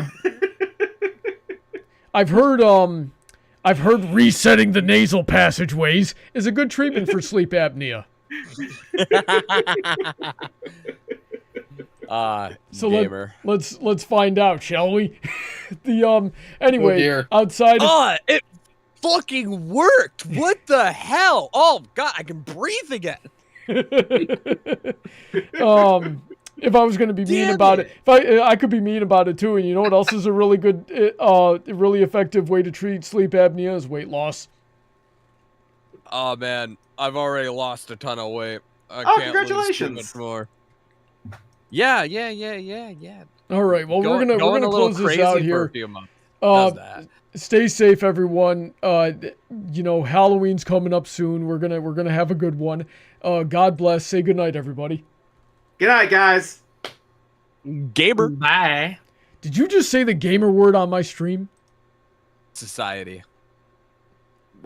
I've heard resetting the nasal passageways is a good treatment for sleep apnea. So gamer. let's find out, shall we? Anyway, outside. It fucking worked. What the hell? Oh god, I can breathe again. If I was going to be mean about it, if I could be mean about it too. And you know what else is a really good, really effective way to treat sleep apnea is weight loss. Oh man, I've already lost a ton of weight. I can't congratulations! lose too much more. Yeah. All right, well we're gonna close this out here. Stay safe, everyone. You know, Halloween's coming up soon. We're gonna have a good one. God bless. Say good night, everybody. Good night, guys. Gamer. Bye. Did you just say the gamer word on my stream? Society.